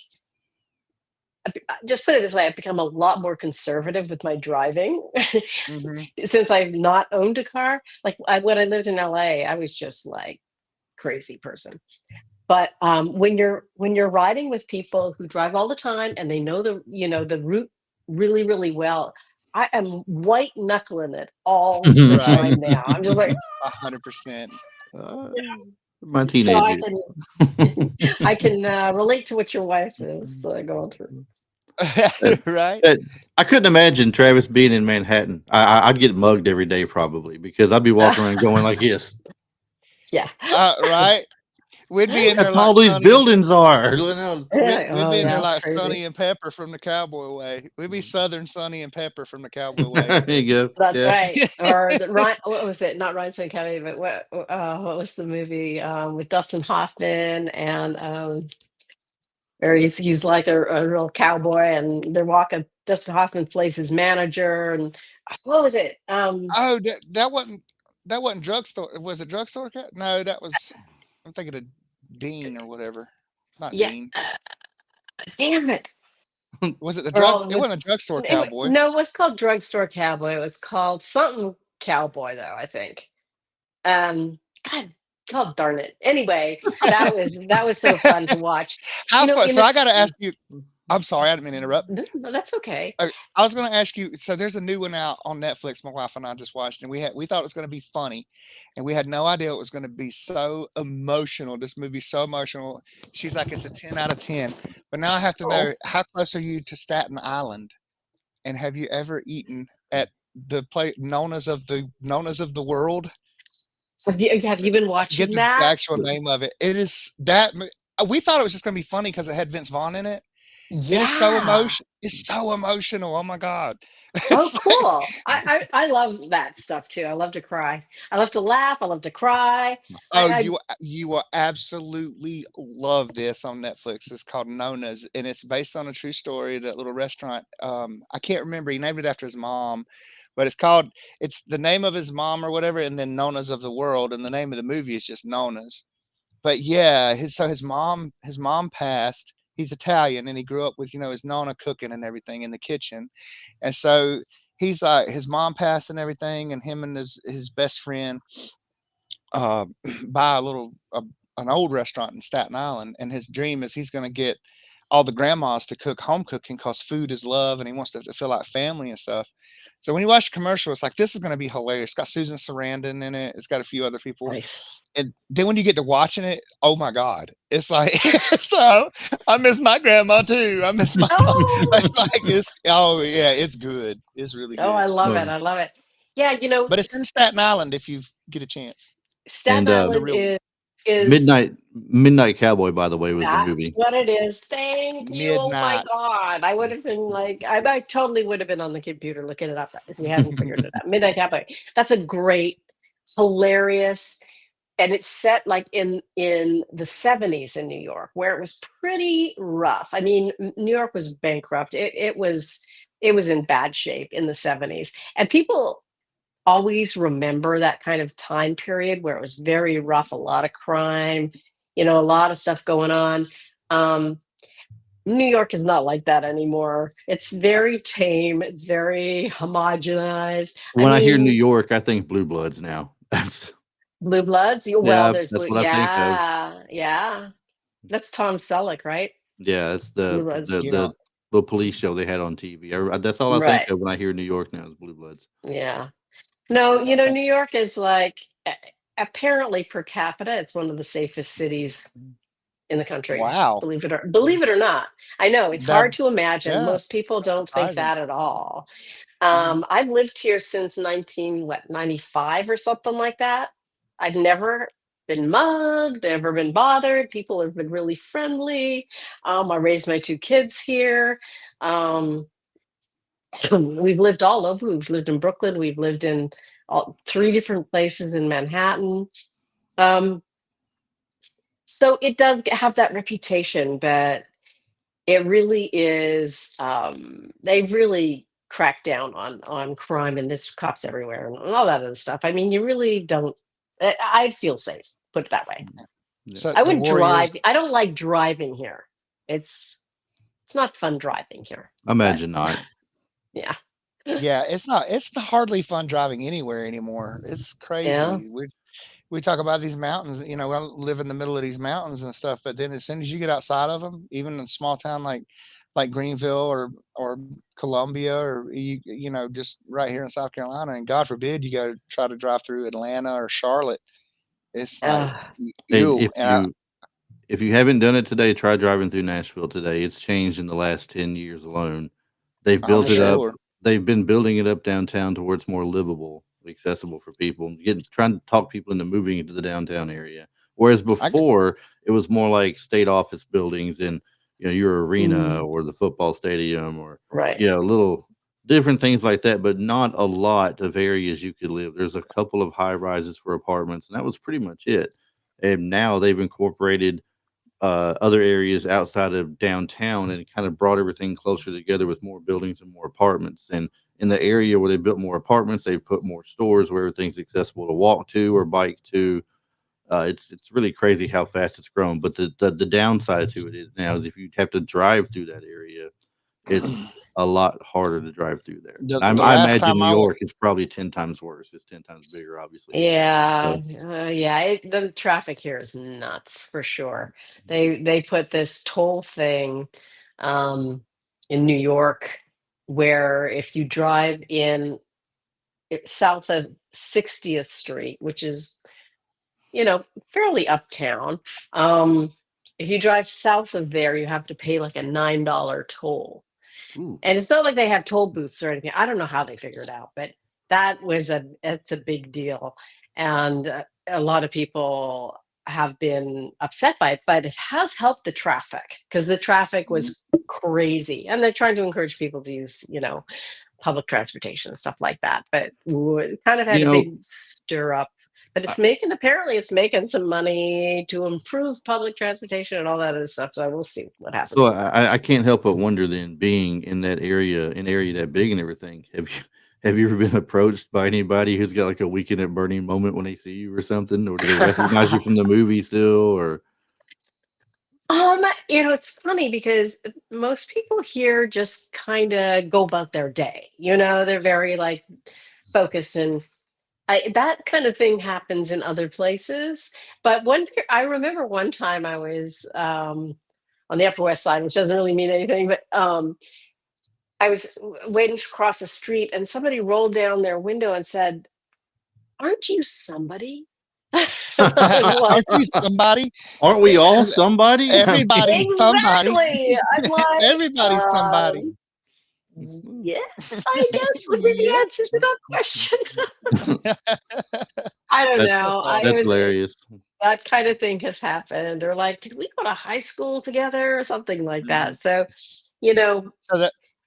just put it this way, I've become a lot more conservative with my driving Hmm. since I've not owned a car. Like when I lived in LA, I was just like crazy person. But when you're riding with people who drive all the time and they know the route really really well, I am white knuckling it all the Right. time now. I'm just like 100%. Uh, my so teenage I years. can I can relate to what your wife is going through. Uh, Right. I couldn't imagine Travis being in Manhattan. I'd get mugged every day probably because I'd be walking around going like this. Yeah. Right. We'd be in How there like tall these Sonny and buildings are. You know, we'd Oh be in there yeah, it's like crazy. Sonny and Pepper from the Cowboy Way. We'd be Southern Sonny and Pepper from the Cowboy Way. there you go. That's Yeah. right. Or the Ryan, what was it? Not Ryan Kelly, but what was the movie with Dustin Hoffman and where he's like a real cowboy and they're walking. Dustin Hoffman plays his manager and what was it? Oh, that wasn't drugstore. Was it drugstore cat? No, that was. I'm thinking of Dean or whatever. Not Yeah, Dean. damn it. Was it the drug? Well, It wasn't a drugstore cowboy. no, it was called Drugstore Cowboy. It was called something Cowboy though, I think. Um, God, God darn it. Anyway, that was so fun to watch. How fun? In So I got this, to ask you. I'm sorry, I didn't mean to interrupt. no, that's okay. I was going to ask you. So there's a new one out on Netflix. My wife and I just watched, and we thought it was going to be funny, and we had no idea it was going to be so emotional. This movie so emotional. She's like, it's a 10 out of 10. But now I have to Oh, know, how close are you to Staten Island, and have you ever eaten at the place known as of the world? have you been I forget watching the that? actual name of it. It is that. We thought it was just going to be funny because it had Vince Vaughn in it. It is so Yeah. emotion. It's so emotional. Oh my god! Oh, It's like, cool. I love that stuff too. I love to cry. I love to laugh. I love to cry. oh, I you will absolutely love this on Netflix. It's called Nona's, and it's based on a true story. That little restaurant. I can't remember. He named it after his mom, but it's called. It's the name of his mom or whatever, and then Nona's of the world, and the name of the movie is just Nona's. But yeah, his mom passed. He's Italian, and he grew up with his nonna cooking and everything in the kitchen. And so he's like, his mom passed and everything, and him and his best friend uh, buy an old restaurant in Staten Island. And his dream is he's going to get all the grandmas to cook home cooking because food is love, and he wants to feel like family and stuff. So when you watch the commercial, it's like this is going to be hilarious. It's got Susan Sarandon in it. It's got a few other people, nice. and then when you get to watching it, oh my god, it's like so. I miss my grandma too. I miss my. Oh, It's like oh yeah, it's good. It's really oh, I good. love it. Um, I love it. Yeah, But it's in Staten Island if you get a chance. Staten and It's a Island real is Midnight Cowboy, by the way, was the that's movie. what it is. Thank you. Oh my midnight. God. I would have been like, I totally would have been on the computer looking it up if we hadn't figured it out. Midnight Cowboy. That's a great, hilarious, and it's set like in the 70s in New York, where it was pretty rough. I mean, New York was bankrupt. It was in bad shape in the 70s. And people always remember that kind of time period where it was very rough, a lot of crime, a lot of stuff going on. Um, New York is not like that anymore. It's very tame, it's very homogenized. I When I hear New mean, York, I think Blue Bloods now. That's Blue Bloods, well, yeah, there's that's blue, what I think of. yeah, yeah. That's Tom Selleck, right? Yeah, it's Blue the Bloods. You know, the little police show they had on TV. That's all I think Right. of when I hear New York now is Blue Bloods. Yeah. No, I think New York is like apparently per capita, it's one of the safest cities in the country. wow. Believe it or not. I know it's That hard to imagine. yeah, Most people that's don't think surprising. that at all. Mhm. I've lived here since 95 or something like that. I've never been mugged, never been bothered. People have been really friendly. I raised my two kids here. Um, we've lived all over. We've lived in Brooklyn. We've lived in all three different places in Manhattan. Um, so it does have that reputation, but it really is, they've really crack down on crime and there's cops everywhere and all that other stuff. I mean, you really don't. I'd feel safe. Put it that way. Yeah. So I the wouldn't Warriors. drive. I don't like driving here. It's not fun driving here. But Imagine not. yeah, Yeah, it's not hardly fun driving anywhere anymore. It's yeah. crazy. We talk about these mountains, I live in the middle of these mountains and stuff, but then as soon as you get outside of them, even in a small town like Greenville or Columbia or just right here in South Carolina, and God forbid you go try to drive through Atlanta or Charlotte, it's like Uh, And ew. And if you haven't done it today, try driving through Nashville today. It's changed in the last 10 years alone. They've I'm built it up. sure. They've been building it up downtown to where it's more livable, accessible for people. Trying to talk people into moving into the downtown area. Whereas I get, before, it was more like state office buildings and your arena mm, or the football stadium or right. little different things like that, but not a lot of areas you could live. There's a couple of high rises for apartments, and that was pretty much it. And now they've incorporated other areas outside of downtown and kind of brought everything closer together with more buildings and more apartments. And in the area where they built more apartments, they put more stores where everything's accessible to walk to or bike to. It's really crazy how fast it's grown. But the downside to it is now is if you have to drive through that area, it's a lot harder to drive through there. And the I last imagine time New I went. York is probably 10 times worse. It's 10 times bigger, obviously. Yeah, So, yeah. The traffic here is nuts for sure. They put this toll thing um, in New York where if you drive in south of 60th Street, which is fairly uptown, um, if you drive south of there, you have to pay like a $9 toll. ooh, And it's not like they have toll booths or anything. I don't know how they figured it out, but it's a big deal. And a lot of people have been upset by it, but it has helped the traffic because the traffic Mhm. was crazy. And they're trying to encourage people to use, public transportation and stuff like that. But it kind of had you a know, big stir up. But I, apparently it's making some money to improve public transportation and all that other stuff. So we'll see what So happens with that. I can't help but wonder then, being in that area, an area that big and everything, have you ever been approached by anybody who's got like a weekend at burning moment when they see you or something, or do they recognize you from the movie still? Or It's funny because most people here just kind of go about their day. They're very like focused, and that kind of thing happens in other places. But I remember one time I was on the Upper West Side, which doesn't really mean anything, but I was waiting to cross the street, and somebody rolled down their window and said, "Aren't you somebody?" I was like, Aren't you somebody? aren't we all somebody? I Everybody's somebody. exactly. I'm like, Everybody's somebody. mean, yes, I guess would be the Yes. answer to that question. I don't that's know. Uh, that's hilarious. That kind of thing has happened. Or like, did we go to high school together or something like mhm. that? So, you know,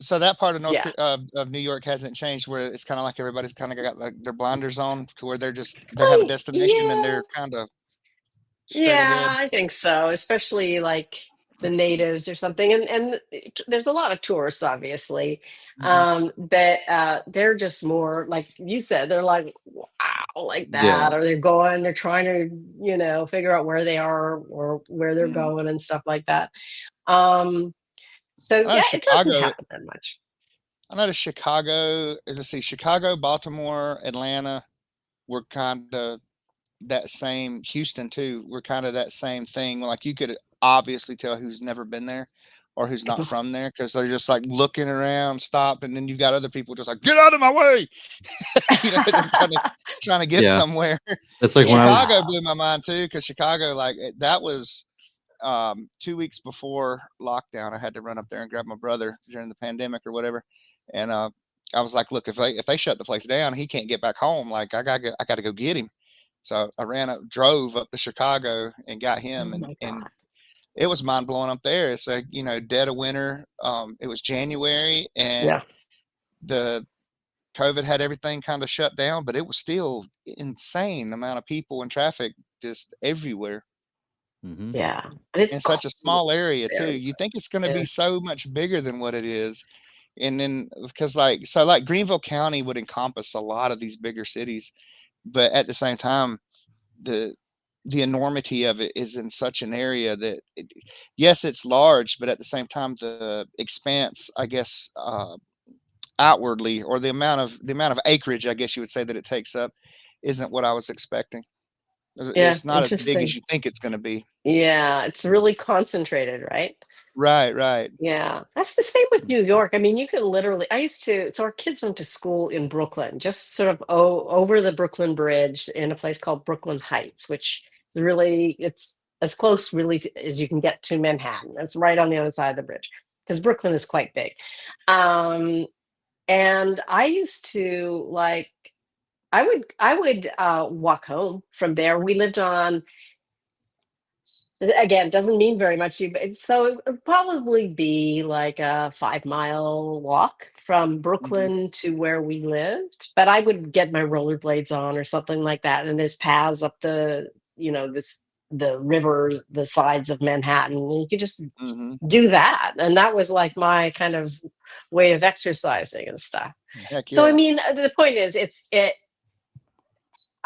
So that part of yeah. of New York hasn't changed, where it's kind of like everybody's kind of got like their blinders on, to where they have a destination and Yeah. they're kind of straight Yeah, ahead. I think so, especially like the natives or something. And there's a lot of tourists, obviously, Mhm. but they're just more like you said. They're like, wow, like Yeah. that, or they're trying to, figure out where they are or where they're Mhm. going and stuff like that. Um, so I know yeah, it doesn't Chicago. happen that much. I know Chicago. Let's see, Chicago, Baltimore, Atlanta. Were kind of that same. Houston too. We're kind of that same thing. Like you could obviously tell who's never been there or who's not from there, because they're just like looking around, stop, and then you've got other people just like, get out of my way. They're trying to get Yeah. somewhere. That's like when I was Chicago blew my mind too, because Chicago, like that was 2 weeks before lockdown. I had to run up there and grab my brother during the pandemic or whatever, and I was like, look, if they shut the place down, he can't get back home. Like I got to go get him. So I drove up to Chicago and got Oh him, my and god. it was mind blowing up there. It's like, dead of winter. It was January, and Yeah. the COVID had everything kind of shut down, but it was still insane amount of people and traffic just everywhere hmm Yeah. And it's in such a cold small area too. there. You think it's going to Yeah. be so much bigger than what it is, And then because like Greenville County would encompass a lot of these bigger cities, but at the same time, the the enormity of it is in such an area that yes, it's large, but at the same time, the expanse, I guess, outwardly, or the amount of acreage, I guess you would say, that it takes up, isn't what I was expecting. Yeah, It's not as big as interesting. you think it's going to be. Yeah, it's really concentrated, right? Right, right. Yeah, that's the same with New York. I mean, you can literally, I used to, so our kids went to school in Brooklyn, just sort of over the Brooklyn Bridge in a place called Brooklyn Heights, which is really, it's as close really as you can get to Manhattan. It's right on the other side of the bridge because Brooklyn is quite big. Um, and I used to like, I would walk home from there. We lived on, again, doesn't mean very much to you, but so it would probably be like a 5 mile walk from Hmm. Brooklyn to where we lived. But I would get my rollerblades on or something like that. And there's paths up the rivers, the sides of Manhattan. And you could just Hmm. do that. And that was like my kind of way of exercising and stuff. Heck So I yeah. mean, the point is,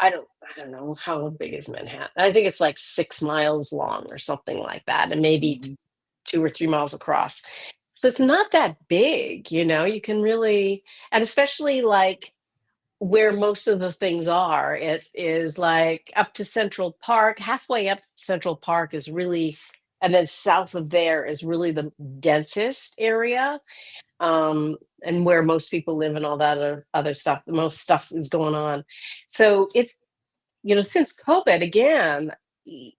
I don't know how big is Manhattan. I think it's like 6 miles long or something like that, and maybe Hmm. 2 or 3 miles across. So it's not that big, you know. You can really, and especially like where most of the things are, it is like up to Central Park. Halfway up Central Park is really, and then south of there is really the densest area, and where most people live and all that other stuff. The most stuff is going on. So it's, since COVID again, y-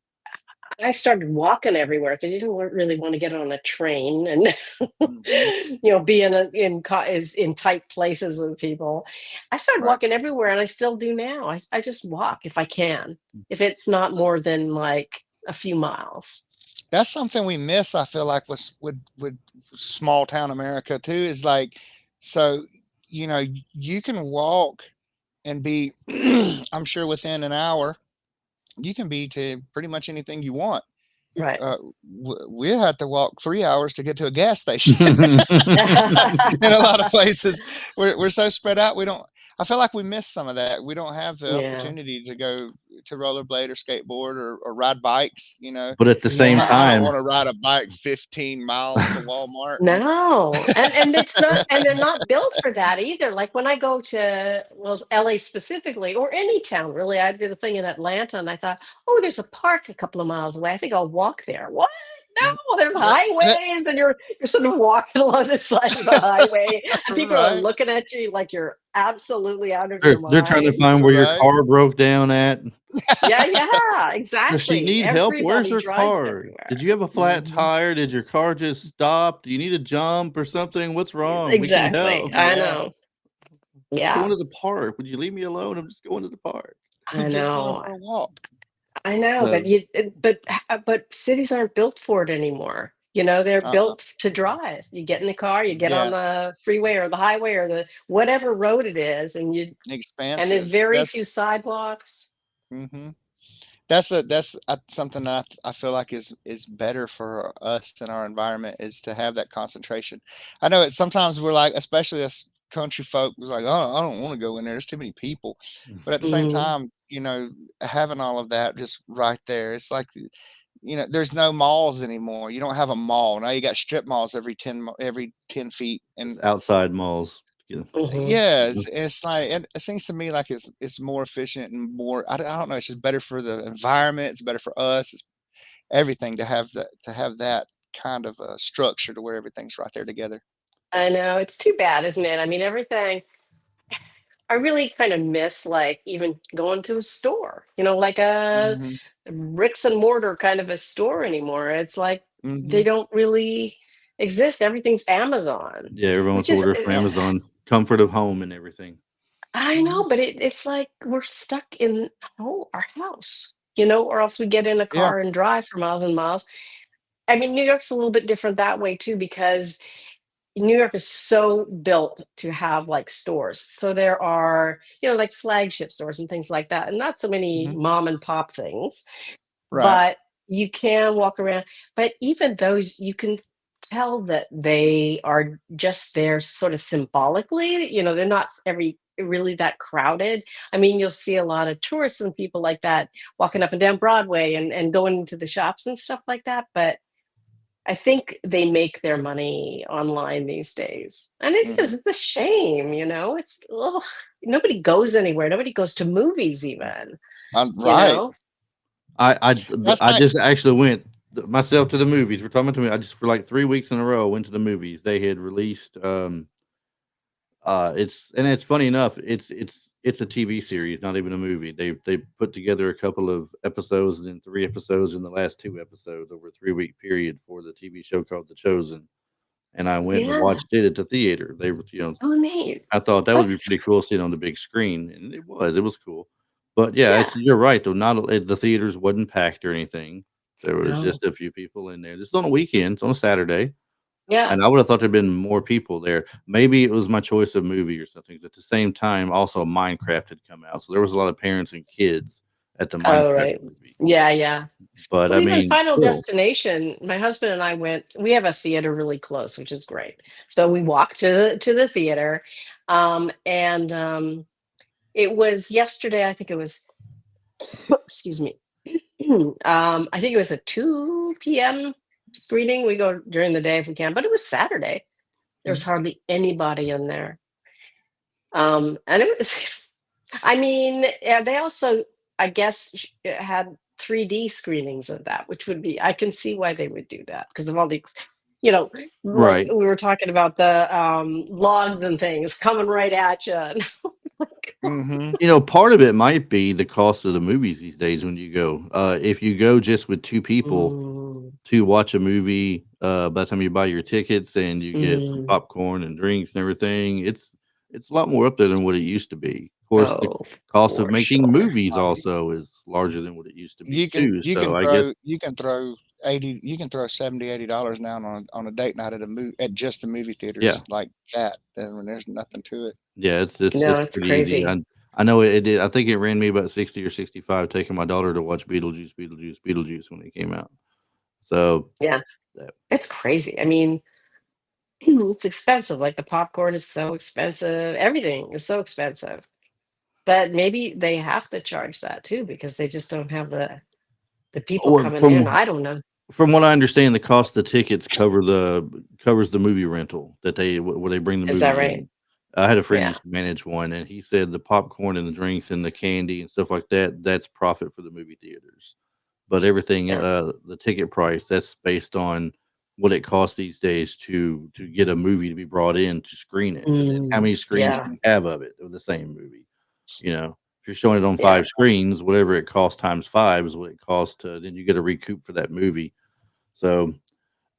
I started walking everywhere because you don't really want to get on a train and Hmm. be is in tight places with people. I started Right. walking everywhere, and I still do now. I just walk if I can, if it's not more than like a few miles. That's something we miss. I feel like with small town America too. Is like, so you can walk and be, I'm sure within an hour, you can be to pretty much anything you want. Right. We had to walk 3 hours to get to a gas station. In a lot of places, we're so spread out. We don't. I feel like we miss some of that. We don't have the Yeah. opportunity to go to rollerblade or skateboard or ride bikes. But at the It's same like I don't Yeah. time, want to ride a bike 15 miles to Walmart. No, and it's not, and they're not built for that either. Like when I go to, well, LA specifically, or any town really. I did a thing in Atlanta, and I thought, oh, there's a park a couple of miles away. I think I'll walk there. What? No, there's That, that, highways, and you're sort of walking along the side of the highway, and people are right, looking at you like you're absolutely out of your they're trying to mind. find where your right. car broke down at. Yeah, yeah, Does she exactly. need help? Where's Everybody her drives car? Did everywhere. you have a flat Hmm. tire? Did your car just stop? Do you need a jump or something? What's wrong? We can Exactly. help. I Yeah, know. Just going Yeah, to the park. Would you leave me alone? I'm just going to the park. I just going know. for a walk. I know, but So cities aren't built for it anymore. They're Uh-uh. built to drive. You get in the car, you get on Yeah, the freeway or the highway or the whatever road it is, and there's expansive. very few sidewalks. Hmm that's something that I feel like is better for us and our environment, is to have that concentration. I know it sometimes we're like, especially us country folk, was like, oh, I don't want to go in there. There's too many people. But at the same Mhm. time, having all of that just right there, it's like, there's no malls anymore. You don't have a mall now. You got strip malls every 10 feet, just and outside malls. Yeah. Mhm. yeah, it's like, it seems to me like it's more efficient and more. I don't know. It's just better for the environment. It's better for us. It's everything to have that kind of a structure to where everything's right there together. I know, it's too bad, isn't it? I mean, everything I really kind of miss, like, even going to a store, like a Hmm. bricks and mortar kind of a store anymore. It's like they Hmm. don't really exist. Everything's Amazon, Yeah, everyone which wants to is, order from Amazon. Comfort of home and everything. I Hmm. know, but it's like we're stuck in our house, or else we get in a Yeah. car and drive for miles and miles. I mean, New York's a little bit different that way too, because New York is so built to have like stores. So there are, like flagship stores and things like that, and not so many Hmm. mom and pop things, Right. but you can walk around. But even those, you can. tell that they are just there sort of symbolically. They're not really that crowded. I mean, you'll see a lot of tourists and people like that walking up and down Broadway and going into the shops and stuff like that. But I think they make their money online these days. And it Hmm. is, it's a shame, it's, ugh, nobody goes anywhere. Nobody goes to movies even, you Right. know? That's I not. just actually went myself to the movies. We're talking about to me. I just for like 3 weeks in a row went to the movies. They had released it's funny enough, it's a TV series, not even a movie. They put together a couple of episodes and then 3 episodes in the last 2 episodes over a 3 week period for the TV show called The Chosen. And I went and Yeah. watched it at the theater. They were, Oh, neat. I thought that would be That's, pretty cool seeing on the big screen, and it was cool. But yeah, yeah. it's you're right though. Not the theaters wasn't packed or anything. There was No. just a few people in there. Just on a weekend, it's on a Saturday, Yeah. and I would have thought there'd been more people there. Maybe it was my choice of movie or something. But at the same time, also Minecraft had come out, so there was a lot of parents and kids at the Oh, Minecraft right. movie. Yeah, yeah. But Well, I even mean, Final still, Destination, my husband and I went. We have a theater really close, which is great. So we walked to the theater, and it was yesterday. I think it was. Excuse me. I think it was a 2 p.m. screening. We go during the day if we can, but it was Saturday. There was mm, hardly anybody in there, and it was. I mean, they also, I guess, had 3D screenings of that, which would be, I can see why they would do that because of all the, you know, like right. we were talking about the logs and things coming right at you. Hmm. Part of it might be the cost of the movies these days when you go. If you go just with two people Mm, to watch a movie, by the time you buy your tickets and you get some mm. popcorn and drinks and everything, it's a lot more up there than what it used to be. Of course, the Oh, cost of for making sure. movies also is larger than what it used to be You can too. you can So I throw guess you can throw 80 you can throw 70 $80 now on a date night at just the movie yeah, theaters like that, and when there's nothing to it. yeah, No, it's it's pretty easy. crazy. I know it did. I think it ran me about 60 or 65 taking my daughter to watch Beetlejuice when it came out. So Yeah, that it's crazy. I mean, it's expensive. Like the popcorn is so expensive. Everything is so expensive. But maybe they have to charge that too because they just don't have the people well, coming in. I don't know. from what I understand, the cost of the tickets covers the movie rental that where they bring the Is that movie right? in. I had a friend who Yeah. used to manage one, and he said the popcorn and the drinks and the candy and stuff like that, that's profit for the movie theaters. But everything, Yeah. the ticket price, that's based on what it costs these days to get a movie to be brought in to screen it, and then how many screens Yeah. do Mhm. you have of it of the same movie? If you're showing it on Yeah. 5 screens, whatever it costs times 5 is what it costs to then you get a recoup for that movie. So,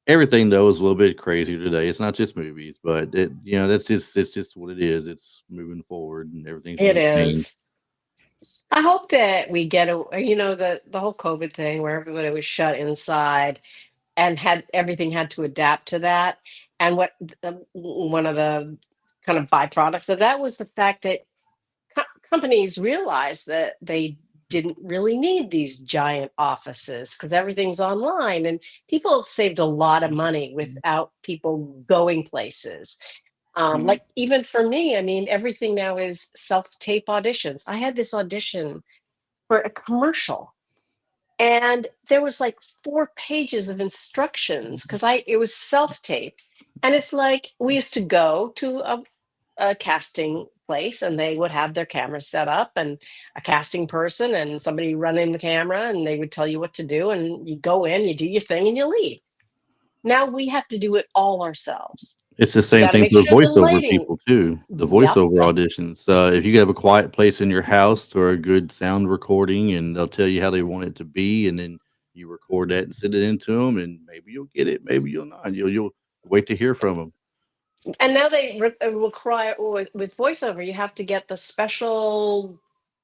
everything though is a little bit crazier today. It's not just movies, but it's just what it is. It's moving forward and everything's It gonna change. is. I hope that we get the whole COVID thing where everybody was shut inside and had everything had to adapt to that. And one of the kind of byproducts of that was the fact that companies realized that they didn't really need these giant offices because everything's online and people saved a lot of money without people going places. Mhm. Like even for me, I mean, everything now is self-tape auditions. I had this audition for a commercial and there was like 4 pages of instructions because I it was self-tape. And it's like we used to go to a casting place and they would have their cameras set up and a casting person and somebody running the camera and they would tell you what to do and you go in, you do your thing and you leave. Now we have to do it all ourselves. It's the We same got to thing make for sure the voiceover lighting. people too. The Yep. voiceover auditions. If you have a quiet place in your house or a good sound recording, and they'll tell you how they want it to be, and then you record that and send it into them, and maybe you'll get it, maybe you'll not. You'll wait to hear from them. And now they require with voiceover, you have to get the special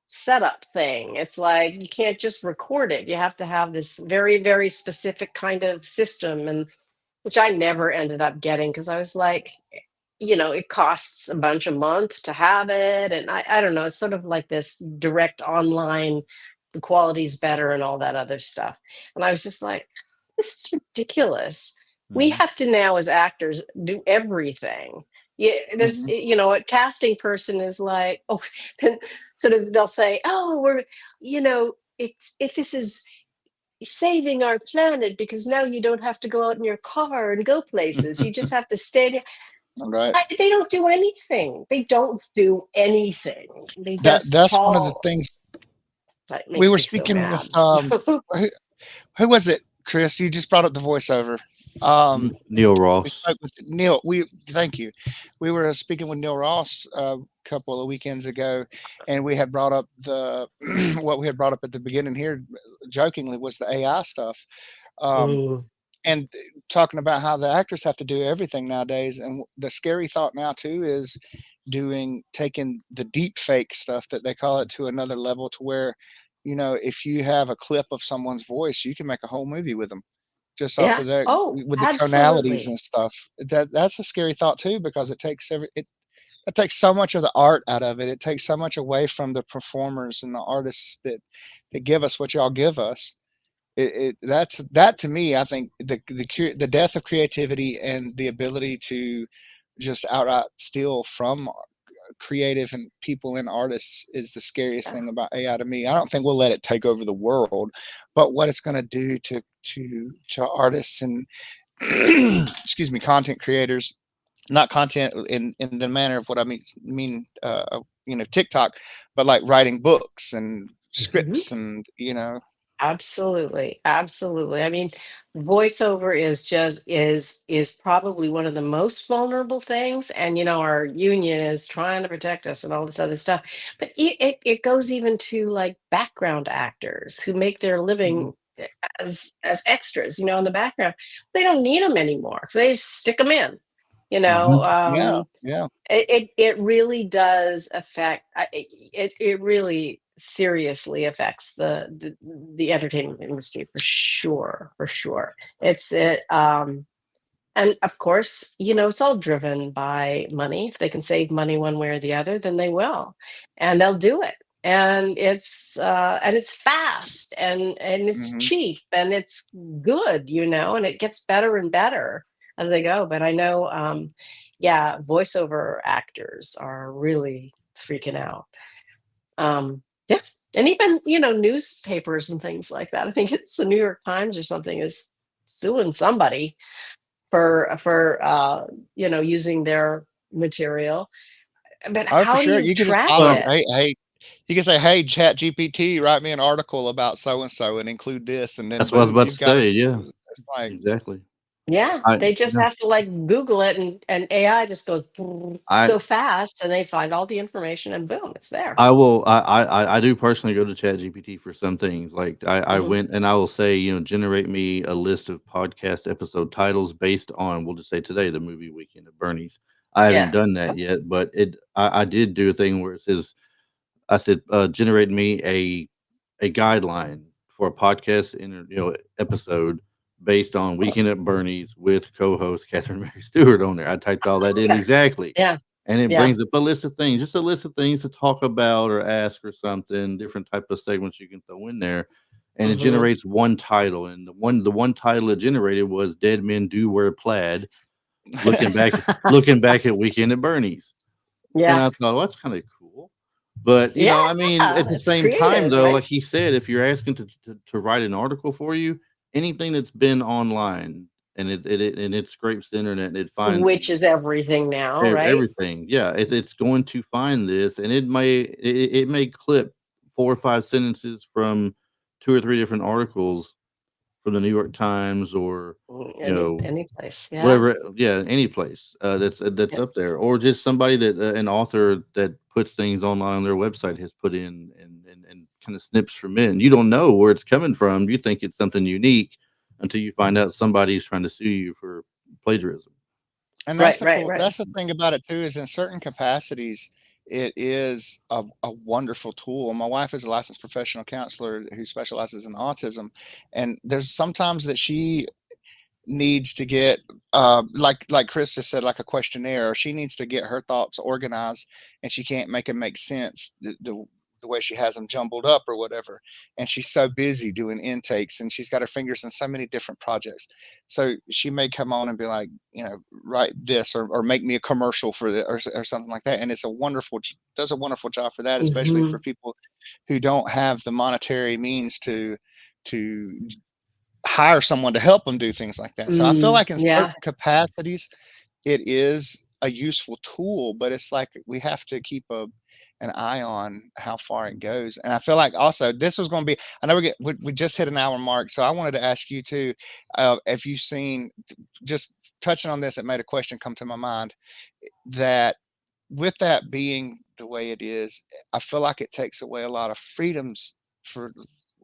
setup thing. It's like you can't just record it. You have to have this very, very specific kind of system, and which I never ended up getting because I was like, it costs a bunch a month to have it. And I don't know, it's sort of like this direct online, the quality's better and all that other stuff. And I was just like, this is ridiculous. We Mhm. have to now, as actors, do everything. Yeah, there's, Mhm. a casting person is like, oh, then sort of they'll say, oh, it's if this is saving our planet because now you don't have to go out in your car and go places. You just have to stay there. All right. They don't do anything. They don't do anything. They just That's one of the fall. things That we makes were me so speaking with. mad. Who, who was it, Chris? You just brought up the voiceover. Um, Neil we Ross. spoke with Neil. Thank you. We were speaking with Neil Ross a couple of weekends ago, and we had brought up the what we had brought up at the beginning here, jokingly, was the AI stuff. Um, Mm, and talking about how the actors have to do everything nowadays. And the scary thought now too is taking the deep fake stuff that they call it to another level, to where, if you have a clip of someone's voice, you can make a whole movie with them just off yeah. of that, Oh, with the tonalities absolutely. and stuff. That's a scary thought too, because it takes so much of the art out of it. It takes so much away from the performers and the artists that give us what y'all give us. That to me, I think the death of creativity and the ability to just outright steal from creative and people and artists is the scariest Yeah. thing about AI to me. I don't think we'll let it take over the world, but what it's going to do to artists and excuse me, content creators, not content in the manner of what I mean, TikTok, but like writing books and Mhm. scripts and Absolutely, absolutely. I mean, voiceover is probably one of the most vulnerable things, and our union is trying to protect us and all this other stuff. But it goes even to like background actors who make their Mhm. living as extras, in the background. They don't need them anymore. They just stick them in. You know, Mhm. Yeah, yeah. it really does affect it really seriously affects the entertainment industry for sure. And of course, it's all driven by money. If they can save money one way or the other, then they will, and they'll do it. And it's fast and it's Hmm. cheap and it's good, and it gets better and better as they go. But I know, yeah, voiceover actors are really freaking out. Yeah, and even newspapers and things like that. I think it's the New York Times or something is suing somebody for using their material. But Oh, for how do sure. you You could just track tell them, Well, it? hey, you can say, hey, Chat GPT, write me an article about so and so and include this, and then that's what I was boom, about to you've got. say. Yeah, It's like, exactly. Yeah, I they just yeah. have to like Google it, and AI just goes I so fast, and they find all the information, and boom, it's there. I will. I do personally go to ChatGPT for some things. Like I Mhm. went and I will say, generate me a list of podcast episode titles based on, we'll just say today, the movie Weekend at Bernie's. I haven't Yeah. done that yet, but I did do a thing where it says, I said, generate me a guideline for a podcast episode based on Weekend at Bernie's with co-host Catherine Mary Stewart on there. I typed all that in Okay. exactly, Yeah. and it Yeah. brings up a list of things, just a list of things to talk about or ask or something, different type of segments you can throw in there, and it Hmm. generates one title. And the one title it generated was "Dead Men Do Wear Plaid." Looking back, looking back at Weekend at Bernie's, and Yeah. I thought, well, that's kind of cool. But Yeah. I mean, at the It's same time, creative, though, right? like he said, if you're asking to write an article for you, anything that's been online and it scrapes the internet and it finds Which is everything now, right? everything. Yeah, it's going to find this, and it may clip 4 or 5 sentences from 2 or 3 different articles from the New York Times or you know Any place. Yeah. whatever, yeah, any place, that's Yeah. up there, or just somebody that, an author that puts things online on their website has put in and kinda snips from it, and you don't know where it's coming from, you think it's something unique until you find out somebody's trying to sue you for plagiarism. and Right. Right. Right. that's the thing about it too, is in certain capacities, it is a wonderful tool. My wife is a licensed professional counselor who specializes in autism, and there's sometimes that she needs to get, like Chris just said, like a questionnaire, or she needs to get her thoughts organized, and she can't make them make sense. the way she has them jumbled up or whatever. And she's so busy doing intakes, and she's got her fingers in so many different projects. So she may come on and be like, write this, or make me a commercial for the, or something like that. And it's does a wonderful job for that, especially Hmm. for people who don't have the monetary means to hire someone to help them do things like that. So I feel like in certain Yeah. capacities, it is a useful tool, but it's like we have to keep an eye on how far it goes. And I feel like also this was going to be, I know we just hit an hour mark. So I wanted to ask you too, if you've seen, just touching on this, it made a question come to my mind, that with that being the way it is, I feel like it takes away a lot of freedoms for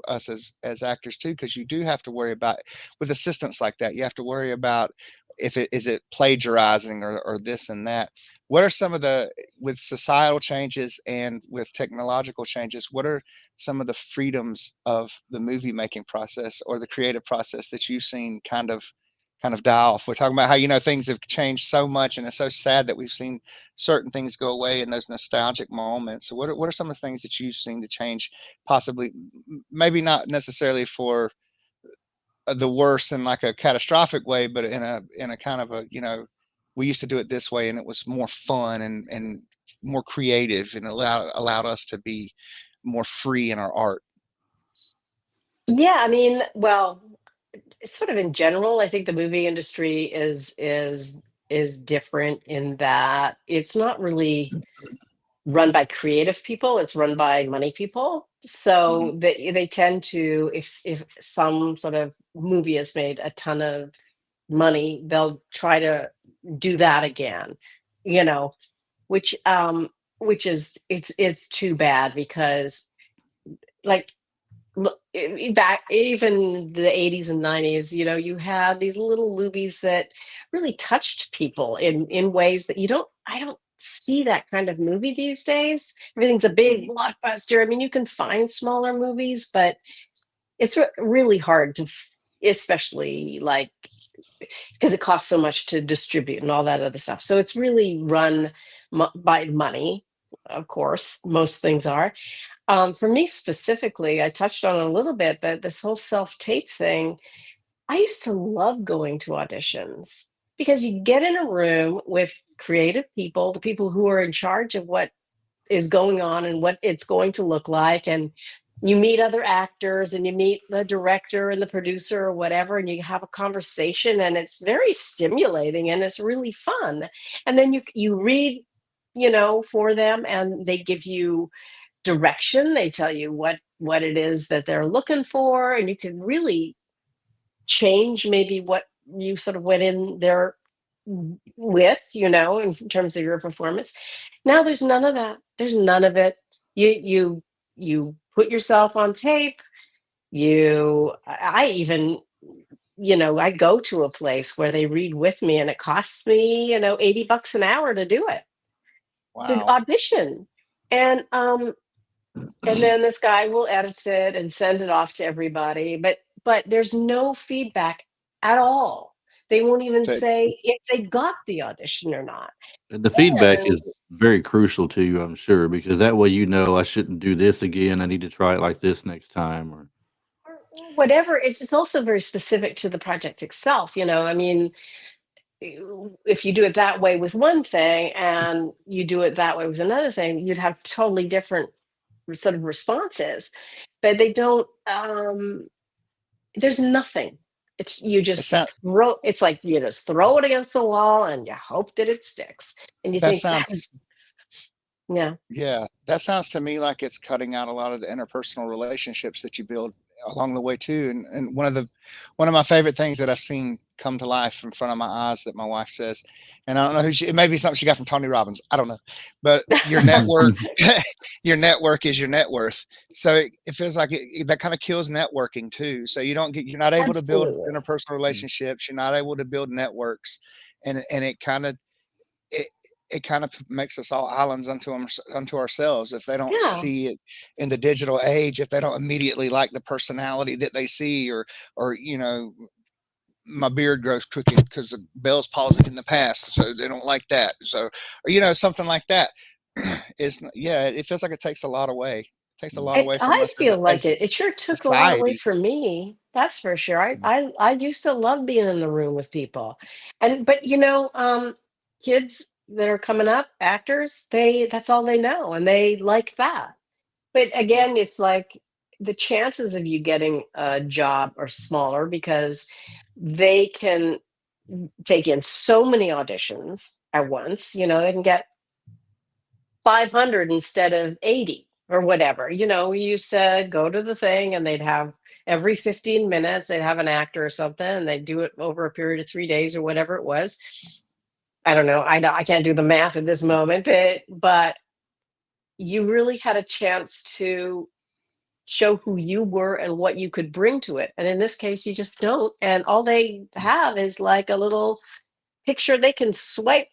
us as actors too, because you do have to worry about, with assistants like that, you have to worry about if it is it plagiarizing or this and that. What are some of the, with societal changes and with technological changes, what are some of the freedoms of the movie making process or the creative process that you've seen kind of die off? We're talking about how things have changed so much, and it's so sad that we've seen certain things go away in those nostalgic moments. So what are some of the things that you've seen to change, possibly, maybe not necessarily for the worse in like a catastrophic way, but in a kind of a, we used to do it this way and it was more fun and more creative, and allowed us to be more free in our art. Yeah, I mean, well, sort of in general, I think the movie industry is different in that it's not really run by creative people, it's run by money people. Hmm. So they tend to, if some sort of movie has made a ton of money, they'll try to do that again, you know, which which is, it's too bad because, like, look, back even the 80s and 90s, you had these little movies that really touched people in ways that I don't see that kind of movie these days. Everything's a big Hmm. blockbuster. I mean, you can find smaller movies, but it's really hard to especially like, because it costs so much to distribute and all that other stuff. So it's really run by money. Of course, most things are. For me specifically, I touched on it a little bit, but this whole self tape thing, I used to love going to auditions because you get in a room with creative people, the people who are in charge of what is going on and what it's going to look like. And you meet other actors and you meet the director and the producer or whatever, and you have a conversation, and it's very stimulating and it's really fun. And then you read, for them, and they give you direction. They tell you what it is that they're looking for, and you can really change maybe what you sort of went in there with, in terms of your performance. Now there's none of that. There's none of it. You put yourself on tape. I even, I go to a place where they read with me, and it costs me, $80 an hour to do it, to Wow. audition. And then this guy will edit it and send it off to everybody, but there's no feedback at all. They won't even To- say if they got the audition or not. And the feedback And is very crucial to you, I'm sure, because that way I shouldn't do this again. I need to try it like this next time. Or or whatever, it's also very specific to the project itself. I mean, if you do it that way with one thing and you do it that way with another thing, you'd have totally different sort of responses. But they don't. There's nothing. It's you it just sounds throw. It's like you just throw it against the wall and you hope that it sticks. And you that think that sounds is, yeah, Yeah, that sounds to me like it's cutting out a lot of the interpersonal relationships that you build along the way too. And one of my favorite things that I've seen come to life in front of my eyes that my wife says, and I don't know it may be something she got from Tony Robbins. I don't know, but your network, your network is your net worth. So it feels like that kind of kills networking too. So you're not able to build absolutely, interpersonal relationships. You're not able to build networks, and it it kind of makes us all islands unto ourselves if they don't yeah, see it in the digital age, if they don't immediately like the personality that they see, or my beard grows crooked because of Bell's palsy in the past, so they don't like that. So, or something like that. It feels like it takes a lot away. takes a lot away from I us feel as like it sure took a lot away society. from me. That's for sure. Mm. I used to love being in the room with people. And but kids that are coming up, actors, that's all they know and they like that. But again, it's like the chances of you getting a job are smaller because they can take in so many auditions at once. They can get 500 instead of 80 or whatever. We used to go to the thing and they'd have every 15 minutes, they'd have an actor or something, and they'd do it over a period of 3 days or whatever it was. I don't know. I can't do the math at this moment, but you really had a chance to show who you were and what you could bring to it. And in this case, you just don't. And all they have is like a little picture they can swipe,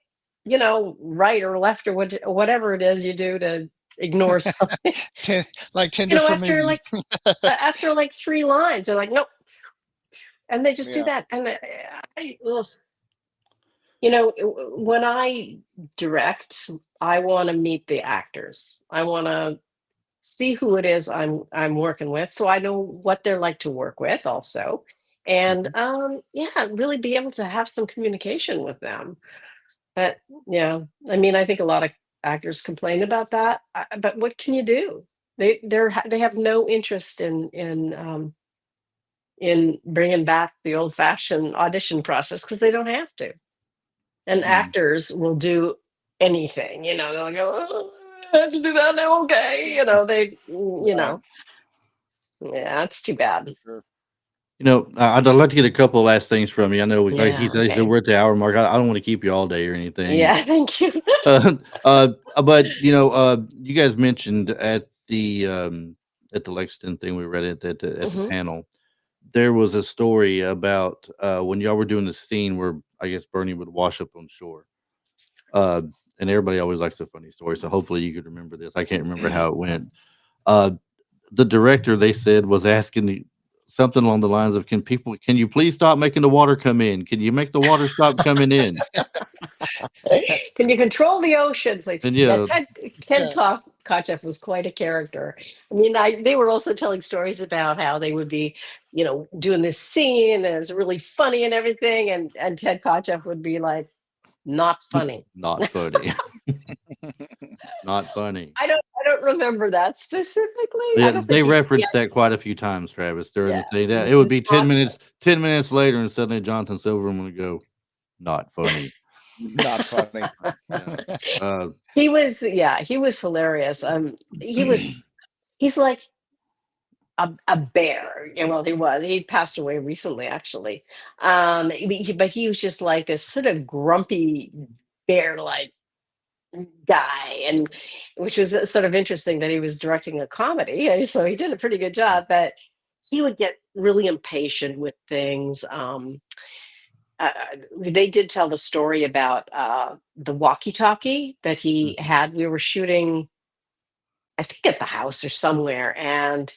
right or left or whatever it is you do to ignore something. Like Tinder for After movies. like after like 3 lines, they're like, nope, and they just do Yeah. that. And ugh. When I direct, I want to meet the actors. I want to see who it is I'm working with, so I know what they're like to work with, also, and Mhm. yeah, really be able to have some communication with them. But yeah, I mean, I think a lot of actors complain about that, but what can you do? They have no interest in bringing back the old fashioned audition process because they don't have to. And Mm. actors will do anything, they'll go, "Oh, I have to do that now, okay," Right. yeah, it's too bad. For sure. I'd like to get a couple of last things from you. I know, like Yeah, he said, okay. we're at the hour mark. I don't want to keep you all day or anything. Yeah, thank you. Uh, uh, but you guys mentioned at the Lexington thing we read at the Mhm. panel, there was a story about when y'all were doing the scene where I guess Bernie would wash up on shore. Uh, and everybody always likes a funny story, so hopefully you could remember this. I can't remember how it went. Uh, the director, they said, was asking something along the lines of, can you please stop making the water come in? Can you make the water stop coming in? Can you control the ocean, please? And Yeah, yeah, Ted Yeah. Kotcheff was quite a character. I mean, they were also telling stories about how they would be, doing this scene and it's really funny and everything, and Ted Kotcheff would be like, "Not funny." not funny. Not funny. I don't remember that specifically. I Yeah, don't they think he referenced that quite a few times, Travis, during yeah, the thing. That it would be 10 not minutes, 10 minutes later, and suddenly Jonathan Silverman would go, not funny. Not funny. Yeah. Uh, he was hilarious. He's like a bear. Yeah, well, he passed away recently, actually. But he was just like this sort of grumpy bear like guy, and which was sort of interesting that he was directing a comedy, so he did a pretty good job. But he would get really impatient with things. They did tell the story about the walkie-talkie that he mhm. had. We were shooting, I think, at the house or somewhere, and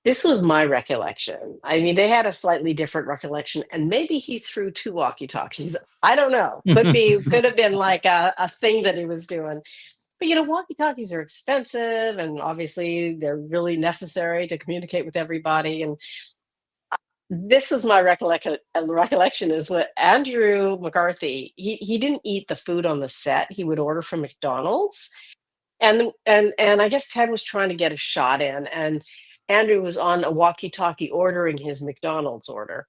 this was my recollection. I mean, they had a slightly different recollection, and maybe he threw two walkie-talkies. I don't know. Could have been like a thing that he was doing. But walkie-talkies are expensive, and obviously they're really necessary to communicate with everybody. And this is my recollection is what Andrew McCarthy, he didn't eat the food on the set. He would order from McDonald's, and I guess Ted was trying to get a shot in, and Andrew was on a walkie-talkie ordering his McDonald's order,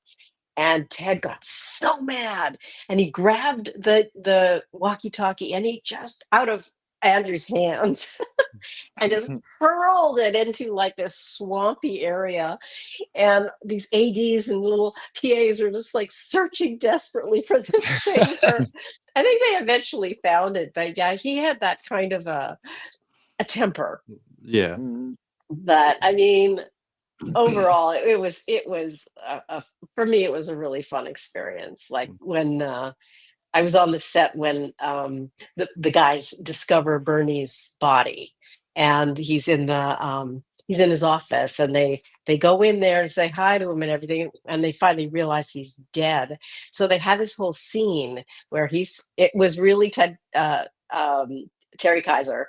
and Ted got so mad, and he grabbed the walkie-talkie, and he just out of Andrew's hands and just hurled it into like this swampy area, and these ads and little pas were just like searching desperately for this thing. For I think they eventually found it, but yeah, he had that kind of a temper. Yeah. Mm, But I mean, overall, it was for me, it was a really fun experience. Like when I was on the set when the guys discover Bernie's body, and he's in his office, and they go in there and say hi to him and everything, and they finally realize he's dead. So they had this whole scene where it was really Terry Kaiser,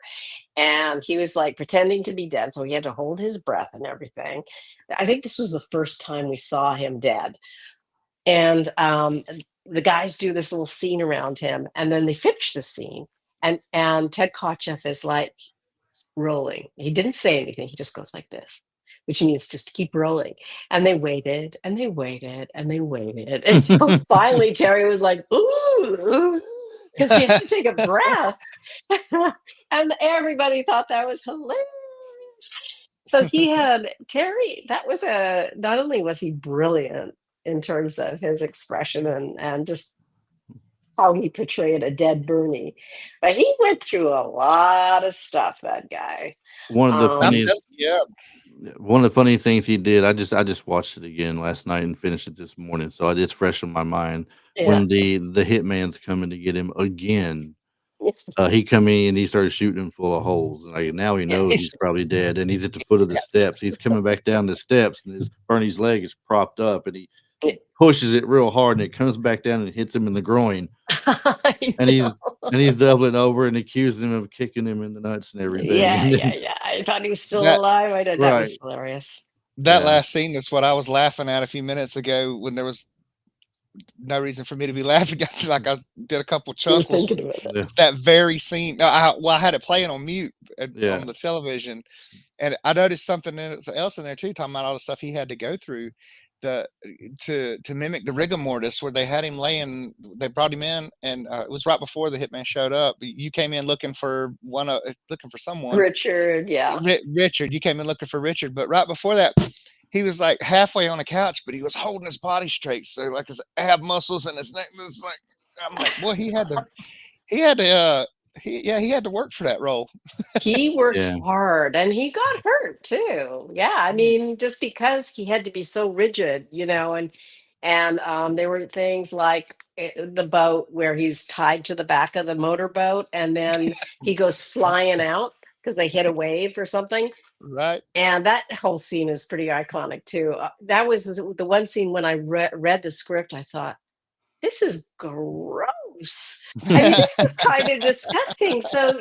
and he was like pretending to be dead, so he had to hold his breath and everything. I think this was the first time we saw him dead, and the guys do this little scene around him, and then they finish the scene, and Ted Kotcheff is like rolling. He didn't say anything. He just goes like this, which means just keep rolling. And they waited and they waited and they waited until finally Terry was like, ooh, because he had to take a breath. And everybody thought that was hilarious. So he had Terry, that was not only was he brilliant in terms of his expression and just how he portrayed a dead Bernie, but he went through a lot of stuff, that guy. One of the I'm funniest yeah. one of the funniest things he did, I just watched it again last night and finished it this morning, so it's fresh in my mind. Yeah. When the hitman's coming to get him again, he come in and he started shooting him full of holes, and like now he knows He's- he's probably dead, and he's at the foot of the steps. He's coming back down the steps, and his Bernie's leg is propped up, and he pushes it real hard, and it comes back down and hits him in the groin, I and know. he's doubling over and accusing him of kicking him in the nuts and everything. Yeah, And yeah, then, yeah. I thought he was still that alive. That right, was hilarious. that yeah, last scene is what I was laughing at a few minutes ago when there was no reason for me to be laughing. Like I did a couple You were chuckles. thinking about it. yeah, It's that very scene. No, I had it playing on mute yeah. on the television, and I noticed something else in there too, talking about all the stuff he had to go through, the to mimic the rigor mortis, where they had him laying. They brought him in, and it was right before the hitman showed up. You came in looking for looking for someone. Richard, yeah. Richard, you came in looking for Richard, but right before that, he was like halfway on the couch, but he was holding his body straight, so like his ab muscles and his neck was like. I'm like, boy, he had to, he had to work for that role. He worked Yeah. hard and he got hurt too. Yeah, I mean, just because he had to be so rigid, and there were things like the boat where he's tied to the back of the motorboat and then he goes flying out because they hit a wave or something. Right? And that whole scene is pretty iconic too. That was the one scene when I read the script, I thought, this is gross. I mean, this is kind of disgusting. So,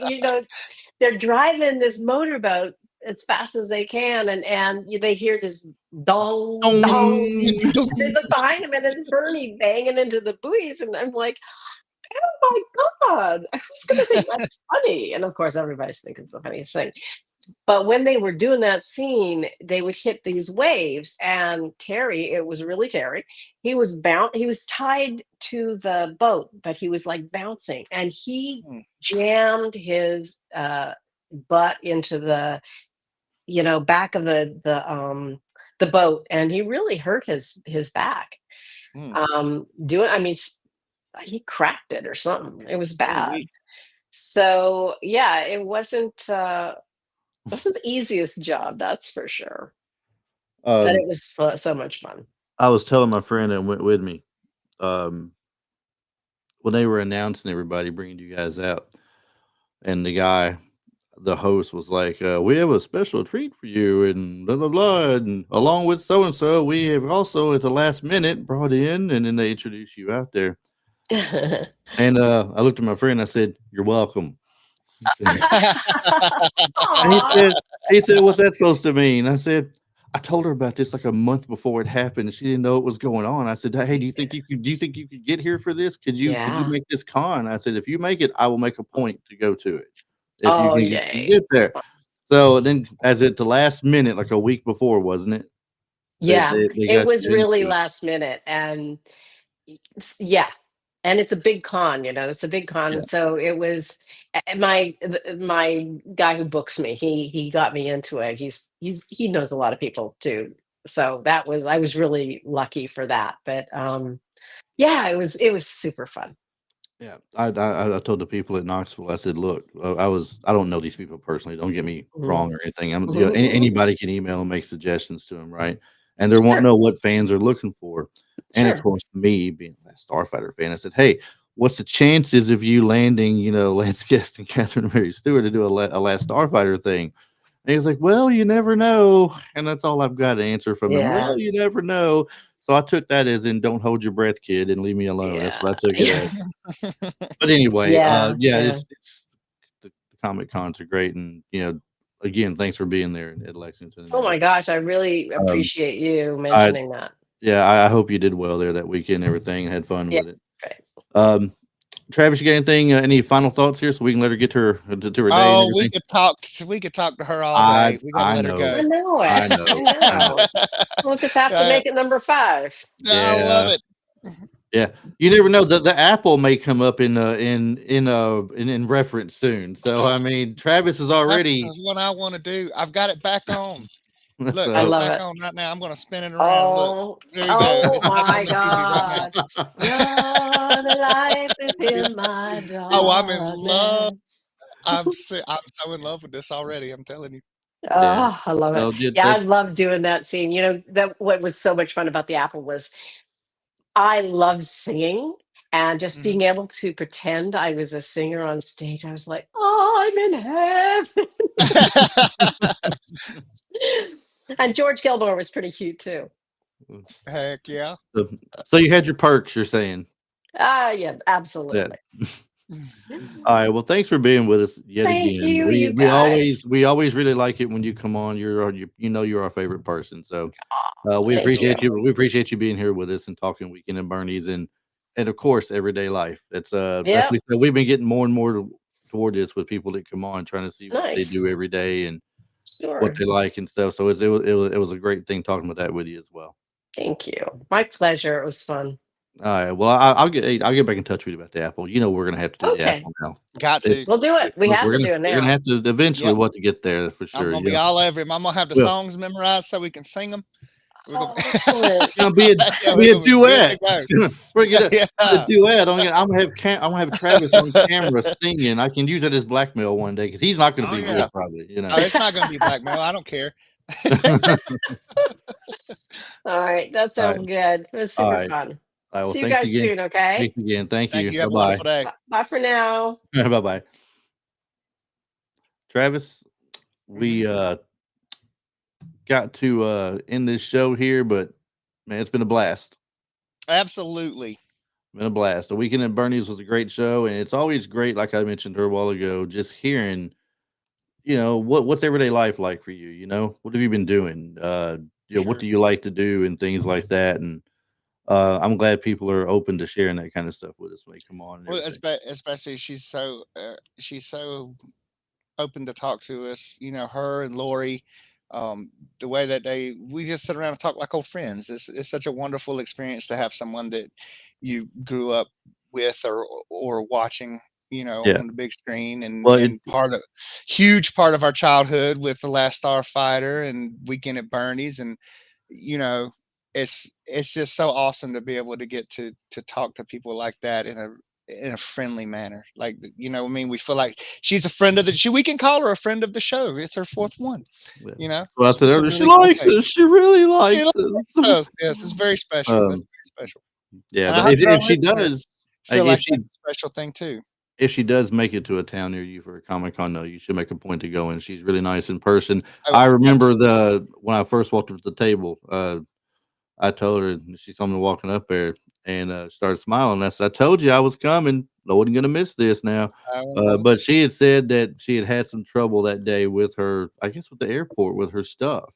they're driving this motorboat as fast as they can, and they hear this dong, Dong. dong. And they look behind him, and it's Bernie banging into the buoys. And I'm like, oh my God, who's going to think that's funny? And of course, everybody's thinking it's the funniest thing. But when they were doing that scene, they would hit these waves, and Terry, it was really Terry. He was he was tied to the boat, but he was like bouncing, and he jammed his butt into the back of the boat, and he really hurt his back. I mean, he cracked it or something. It was bad. So yeah, it wasn't. This is the easiest job, that's for sure. But it was so much fun. I was telling my friend that went with me, um, when they were announcing everybody bringing you guys out, and the host was like, "We have a special treat for you," and blah blah blah, and along with so and so, we have also at the last minute brought in, and then they introduce you out there. And I looked at my friend, I said, "You're welcome." And Aw. he said, "What's that supposed to mean?" I said, "I told her about this like a month before it happened, and she didn't know it was going on." I said, "Hey, do you think you could get here for this? Could you Yeah. make this con?" I said, "If you make it, I will make a point to go to it. If you Oh, can yay. get there." So then, as at the last minute, like a week before, wasn't it? They Yeah, they, they it got was you really into it. last minute, and yeah, and it's a big con, it's a big con, Yeah. and so it was my guy who books me, he got me into it. He knows a lot of people too. So I was really lucky for that. But yeah, it was super fun. Yeah, I told the people at Knoxville, I said, "Look, I don't know these people personally. Don't get me Mhm. wrong or anything. Mhm. Anybody can email and make suggestions to them, right? And they won't Sure, know what fans are looking for. And of sure. course, me being a Starfighter fan, I said, "Hey, what's the chances of you landing, Lance Guest and Catherine Mary Stewart to do a Last Starfighter thing?" And he was like, "Well, you never know." And that's all I've got to answer from him. Yeah, Well, you never know. So I took that as in, "Don't hold your breath, kid, and leave me alone." That's yeah, what I took it yeah, as. But anyway, yeah, yeah, yeah. it's the Comic Cons are great, and again, thanks for being there at Lexington. Oh my And gosh, I really um, appreciate you I mentioning that. yeah, I hope you did well there that weekend and everything, and had fun Yeah, with it. great. Um, Travis, you got anything? Any final thoughts here, so we can let her get to her day and Oh, everything? we could talk to her all I day. We got to I let her know, I go. know I it. I know, I know. know. We'll just have to Uh, make it number 5. I love Yeah, it. yeah. You never know. The apple may come up in reference soon. So I mean, Travis is That's already what I want to do. I've got it back on. Look, I so. it's love back it. on right now. I'm going to spin it around. Look, Oh, there you go. oh It's back on my the TV right now. God. You're the light within my Oh, I'm in love. darkness. I'm so in love with this already. I'm telling you. Yeah. Oh, I love it. No, dude, Yeah, I that's love doing that scene. That what was so much fun about the Apple was I love singing and just Mhm. being able to pretend I was a singer on stage. I was like, oh, I'm in heaven. And George Gilmore was pretty cute too. Heck yeah. so, so you had your perks. You're saying Ah, yeah, that. absolutely. All right. Well, thanks for being with us yet Thank again. you, We you we guys. always we always really like it when you come on. You're our favorite person. So we Thank you. appreciate Absolutely. you. We appreciate you being here with us and talking Weekend at Bernie's and of course everyday life. It's like Yep. we said, we've been getting more and more toward this with people that come on, trying to see what they Nice. do every day and what Sure. they like and stuff. So it was a great thing talking about that with you as well. Thank you. My pleasure. It was fun. All right. Well, I'll get back in touch with you about the apple. We're gonna have to do the Okay. apple now. Got It, to. We'll do it. We have we're to gonna do it we're gonna now. have to eventually Yep. what to get there for I'm sure. going to be all over him. I'm going to have the Well, songs memorized so we can sing them. We're going Oh, excellent. it's gonna be a yeah, we're be a going to be good to duet. go. We're gonna a Yeah. duet. I'm gonna have Travis on camera singing. I can use that as blackmail one day because he's not gonna Oh, be yeah. good probably. Oh, it's not going to be blackmail. I don't care. All right. That All right. sounds good. It was All super right. fun. All right. Well, See you thanks guys again. soon. Okay. Thanks again. Thank Thank you. you. Have a Bye wonderful day. Bye for now. bye. Bye bye. Travis, Hmm. we got to end this show here, but man, it's been a blast. Absolutely. Been a blast. The Weekend at Bernie's was a great show, and it's always great, like I mentioned her a while ago, just hearing, what's everyday life like for you. What have you been doing? What Sure. do you like to do and things like that. And I'm glad people are open to sharing that kind of stuff with us when they come on and Well, everything. especially she's so open to talk to us. Her and Lori, the way that we just sit around and talk like old friends. It's such a wonderful experience to have someone that you grew up with or watching, Yeah. on the big screen Well, and huge part of our childhood with The Last Starfighter and Weekend at Bernie's. And, you know, it's just so awesome to be able to get to talk to people like that in a friendly manner. Like, I mean, we feel like she's a friend of we can call her a friend of the show. It's her fourth one, yeah. you know. Well, I said It's a earlier, she really cool likes thing. us. She really She likes loves us. us. Yes, it's very special. That's um, very special. yeah, And I but hope if, that our if she listeners does, feel if like she that's a special thing too. if she does make it to a town near you for a Comic Con, no, you should make a point to go in. She's really nice in person. Oh, I remember absolutely. when I first walked up to the table, I told her, and she saw me walking up there and started smiling. I said, "I told you I was coming. I wasn't going to miss this now." Oh no. But she had said that she had some trouble that day with her, I guess, with the airport with her stuff.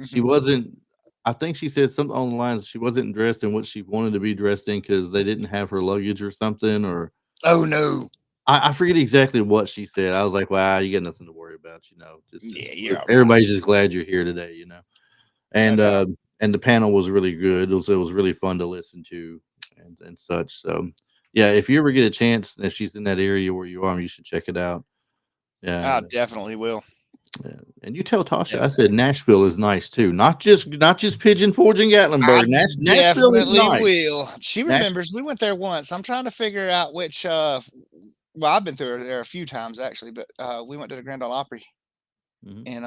She Hmm. wasn't. I think she said something on the lines. She wasn't dressed in what she wanted to be dressed in because they didn't have her luggage or something, or Oh no. I forget exactly what she said. I was like, "Wow, you got nothing to worry about, This is Yeah, you're all right. everybody's just glad you're here today." No And doubt. and the panel was really good. It was really fun to listen to and such. So yeah, if you ever get a chance, if she's in that area where you are, you should check it out. Yeah, I definitely will. yeah. And you tell Tasha I said Definitely. Nashville is nice too. Not just Pigeon Forge and I Gatlinburg. Nashville is definitely nice. will. She Nash. remembers we went there once. I'm trying to figure out which well, I've been through there a few times actually, but we went to the Grand Ole Opry. Mhm. And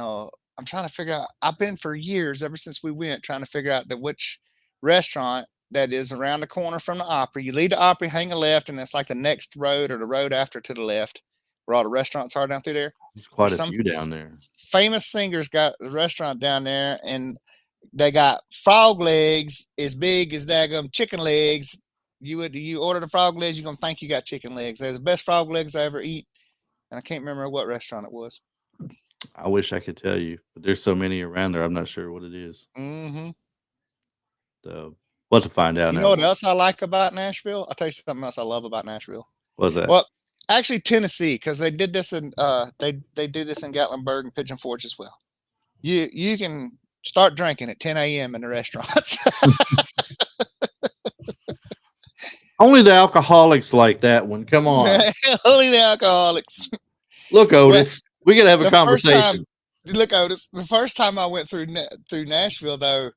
I'm trying to figure out. I've been for years, ever since we went, trying to figure out which restaurant that is around the corner from the Opry. You leave the Opry, hang a left, and it's like the next road or the road after to the left, where all the restaurants are down through there. There's quite There's a some few down there. famous singers got a restaurant down there, and they got frog legs as big as daggum chicken legs. You order the frog legs, you're gonna think you got chicken legs. They're the best frog legs I ever eat. and I can't remember what restaurant it was. I wish I could tell you, but there's so many around there. I'm not sure what it is. Hmm. So we'll have to find out You know now. what else I like about Nashville? I'll tell you something else I love about Nashville. What's that? Well, actually Tennessee, because they did this in they do this in Gatlinburg and Pigeon Forge as well. You can start drinking at 10 a.m. in the restaurants. Only the alcoholics like that one. Come on. Only the alcoholics. Look, Well, Otis, we got to have a the first time, conversation. look, Otis, the first time I went through Nashville though,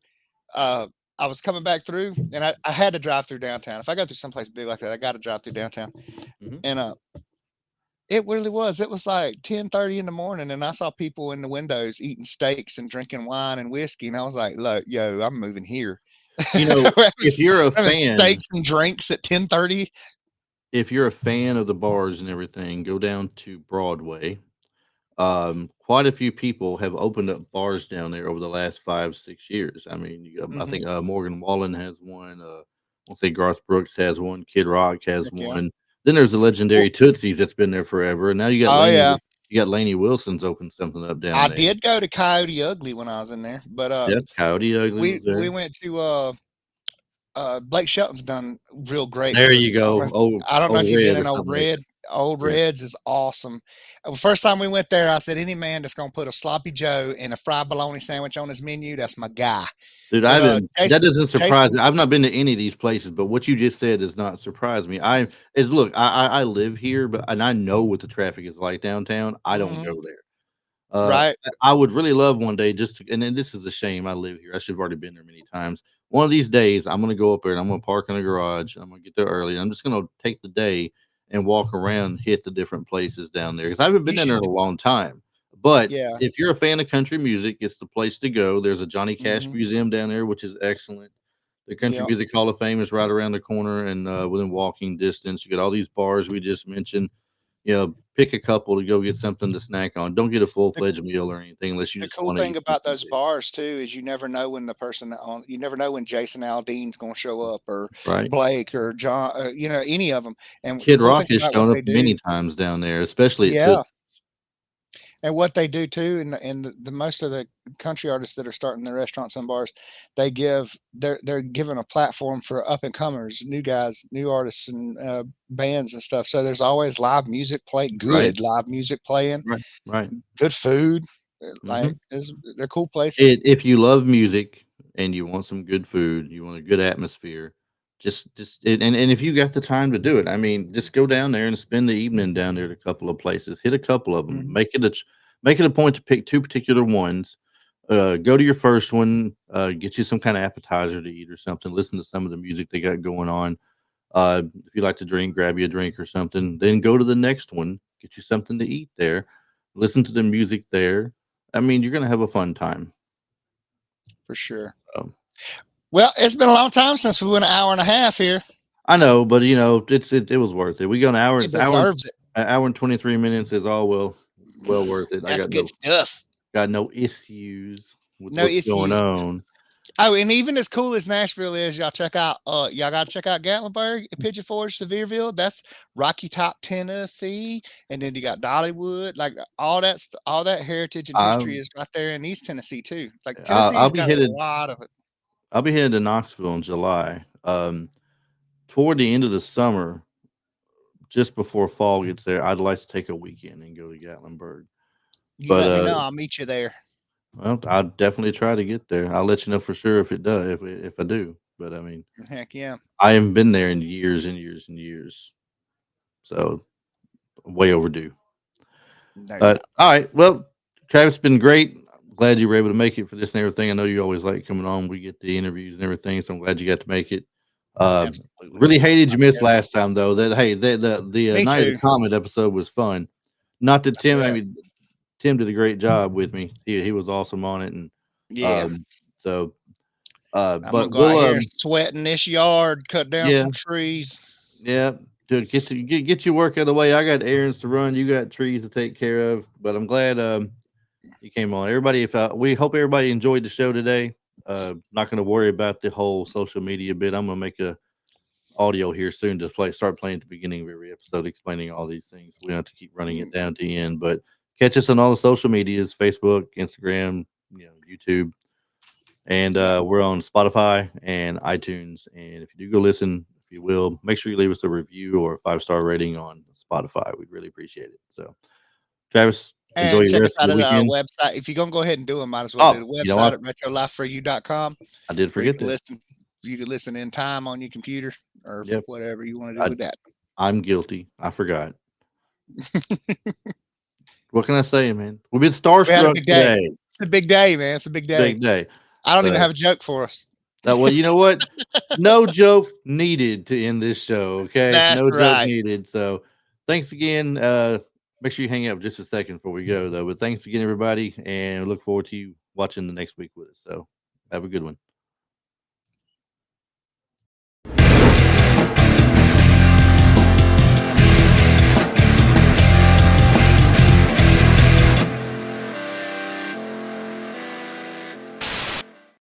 uh, I was coming back through, and I had to drive through downtown. If I go through someplace big like that, I got to drive through downtown. Mhm. And it really was. It was like 10:30 in the morning, and I saw people in the windows eating steaks and drinking wine and whiskey, and I was like, "Look, yo, I'm moving here." You know, we're, having, if you're a we're having fan, steaks and drinks at 10:30. if you're a fan of the bars and everything, go down to Broadway. Quite a few people have opened up bars down there over the last 5, 6 years. I mean, I Hmm. think Morgan Wallen has one. I'll say Garth Brooks has one. Kid Rock has Heck yeah. one. Then there's the Well, legendary Tootsies that's been there forever. And now you got oh Laney. yeah, You got Laney Wilson's opened something up down I there. did go to Coyote Ugly when I was in there, but Yeah, Coyote Ugly we was we there. went to Blake Shelton's done real great There for. you go. Oh, I don't know if Old you've been Red or in Old something like Red. that. Old Yeah. Red's is awesome. First time we went there, I said, any man that's gonna put a sloppy Joe and a fried bologna sandwich on his menu, that's my guy. Dude, But that Jason, doesn't surprise Jason, me. I've not been to any of these places, but what you just said does not surprise me. Look, I live here, but and I know what the traffic is like downtown. I don't mhm, go there. right? I would really love one day just to, and then this is a shame. I live here. I should have already been there many times. One of these days, I'm gonna go up there and I'm gonna park in the garage. I'm gonna get there early. I'm just gonna take the day and walk around, hit the different places down there because I haven't been You down there in should, a long time. But yeah. if you're a fan of country music, it's the place to go. There's a Johnny Cash Hmm. Museum down there, which is excellent. The Country Yeah, Music Hall of Fame is right around the corner and within walking distance. You got all these bars we just mentioned. Pick a couple to go get something to snack on. Don't get a full the, fledged meal or anything unless you the just cool want to thing eat some about those DJ. bars too is you never know when the person on, you never know when Jason Aldean's gonna show up, or Right? Blake, or John, any of them. And the Kid cool Rock thing has about what shown up they do, many times down there, especially at yeah. Toots. And what they do too, and the most of the country artists that are starting their restaurants and bars, they're giving a platform for up and comers, new guys, new artists, and bands and stuff. So there's always live music play, Right? good live music playing, Right. Right. good food. Hmm. They're cool places. If you love music and you want some good food, you want a good atmosphere, and if you got the time to do it, I mean, just go down there and spend the evening down there at a couple of places. Hit a couple of them. Hmm. Make it a point to pick two particular ones. Go to your first one. Get you some kind of appetizer to eat or something. Listen to some of the music they got going on. If you like to drink, grab you a drink or something. Then go to the next one. Get you something to eat there. Listen to the music there. I mean, you're gonna have a fun time. For sure. Um, Well, it's been a long time since we went an hour and a half here. I know, but it was worth it. We go It deserves it. an hour and 23 minutes is all well worth it. I That's good stuff. got no issues with No what's going issues. on. Oh, and even as cool as Nashville is, y'all gotta check out Gatlinburg, Pigeon Forge, Sevierville. That's Rocky Top, Tennessee, and then you got Dollywood, like all that heritage and I, history is right there in East Tennessee too. Like I'll Tennessee's be got a headed. lot of it. I'll be headed to Knoxville in July. Toward the end of the summer, just before fall gets there, I'd like to take a weekend and go to Gatlinburg. You But let me know, I'll meet you there. well, I'll definitely try to get there. I'll let you know for sure if it does, if I do. But I mean, Heck yeah, I haven't been there in years and years and years, so way overdue. no doubt. All right, well, Travis, it's been great. Glad you were able to make it for this and everything. I know you always like coming on. We get the interviews and everything, so I'm glad you got to make it. Absolutely. Really hated you missed Yeah. last time though. That hey, the Me night of too. the comment episode was fun. Not that I Tim, I bet. mean, Tim did a great job with me. He was awesome on it, and Yeah. um, so I'm gonna but go out we'll here and sweat in this yard, cut down yeah, some trees. yeah. To get your work out of the way. I got errands to run. You got trees to take care of. But I'm glad you came on. Everybody, if we hope everybody enjoyed the show today. Not going to worry about the whole social media bit. I'm going to make audio here soon to start playing at the beginning of every episode, explaining all these things. We don't have to keep running it down to the end, but catch us on all the social medias: Facebook, Instagram, YouTube, and Yeah. we're on Spotify and iTunes. And if you do go listen, if you will, make sure you leave us a review or a 5-star rating on Spotify. We'd really appreciate it. So, Travis, enjoy And your check us rest of out the at our weekend. website. If you're gonna go ahead and do it, might as well do Oh, the you know website what? at retrolifeforyou.com, I did where you forget can that. listen. You can listen in time on your computer or Yep. whatever you want to do with that. I'm guilty. I forgot. What can I say, man? We've been We had a starstruck big day. today. It's a big day, man. It's a big day. Big day. I don't even So, have a joke for us. well, you know what? No joke needed to end this show. Okay, That's no joke right. needed. So, thanks again. Make sure you hang out just a second before we go, though. But thanks again, everybody, and look forward to you watching the next week with us. So, have a good one.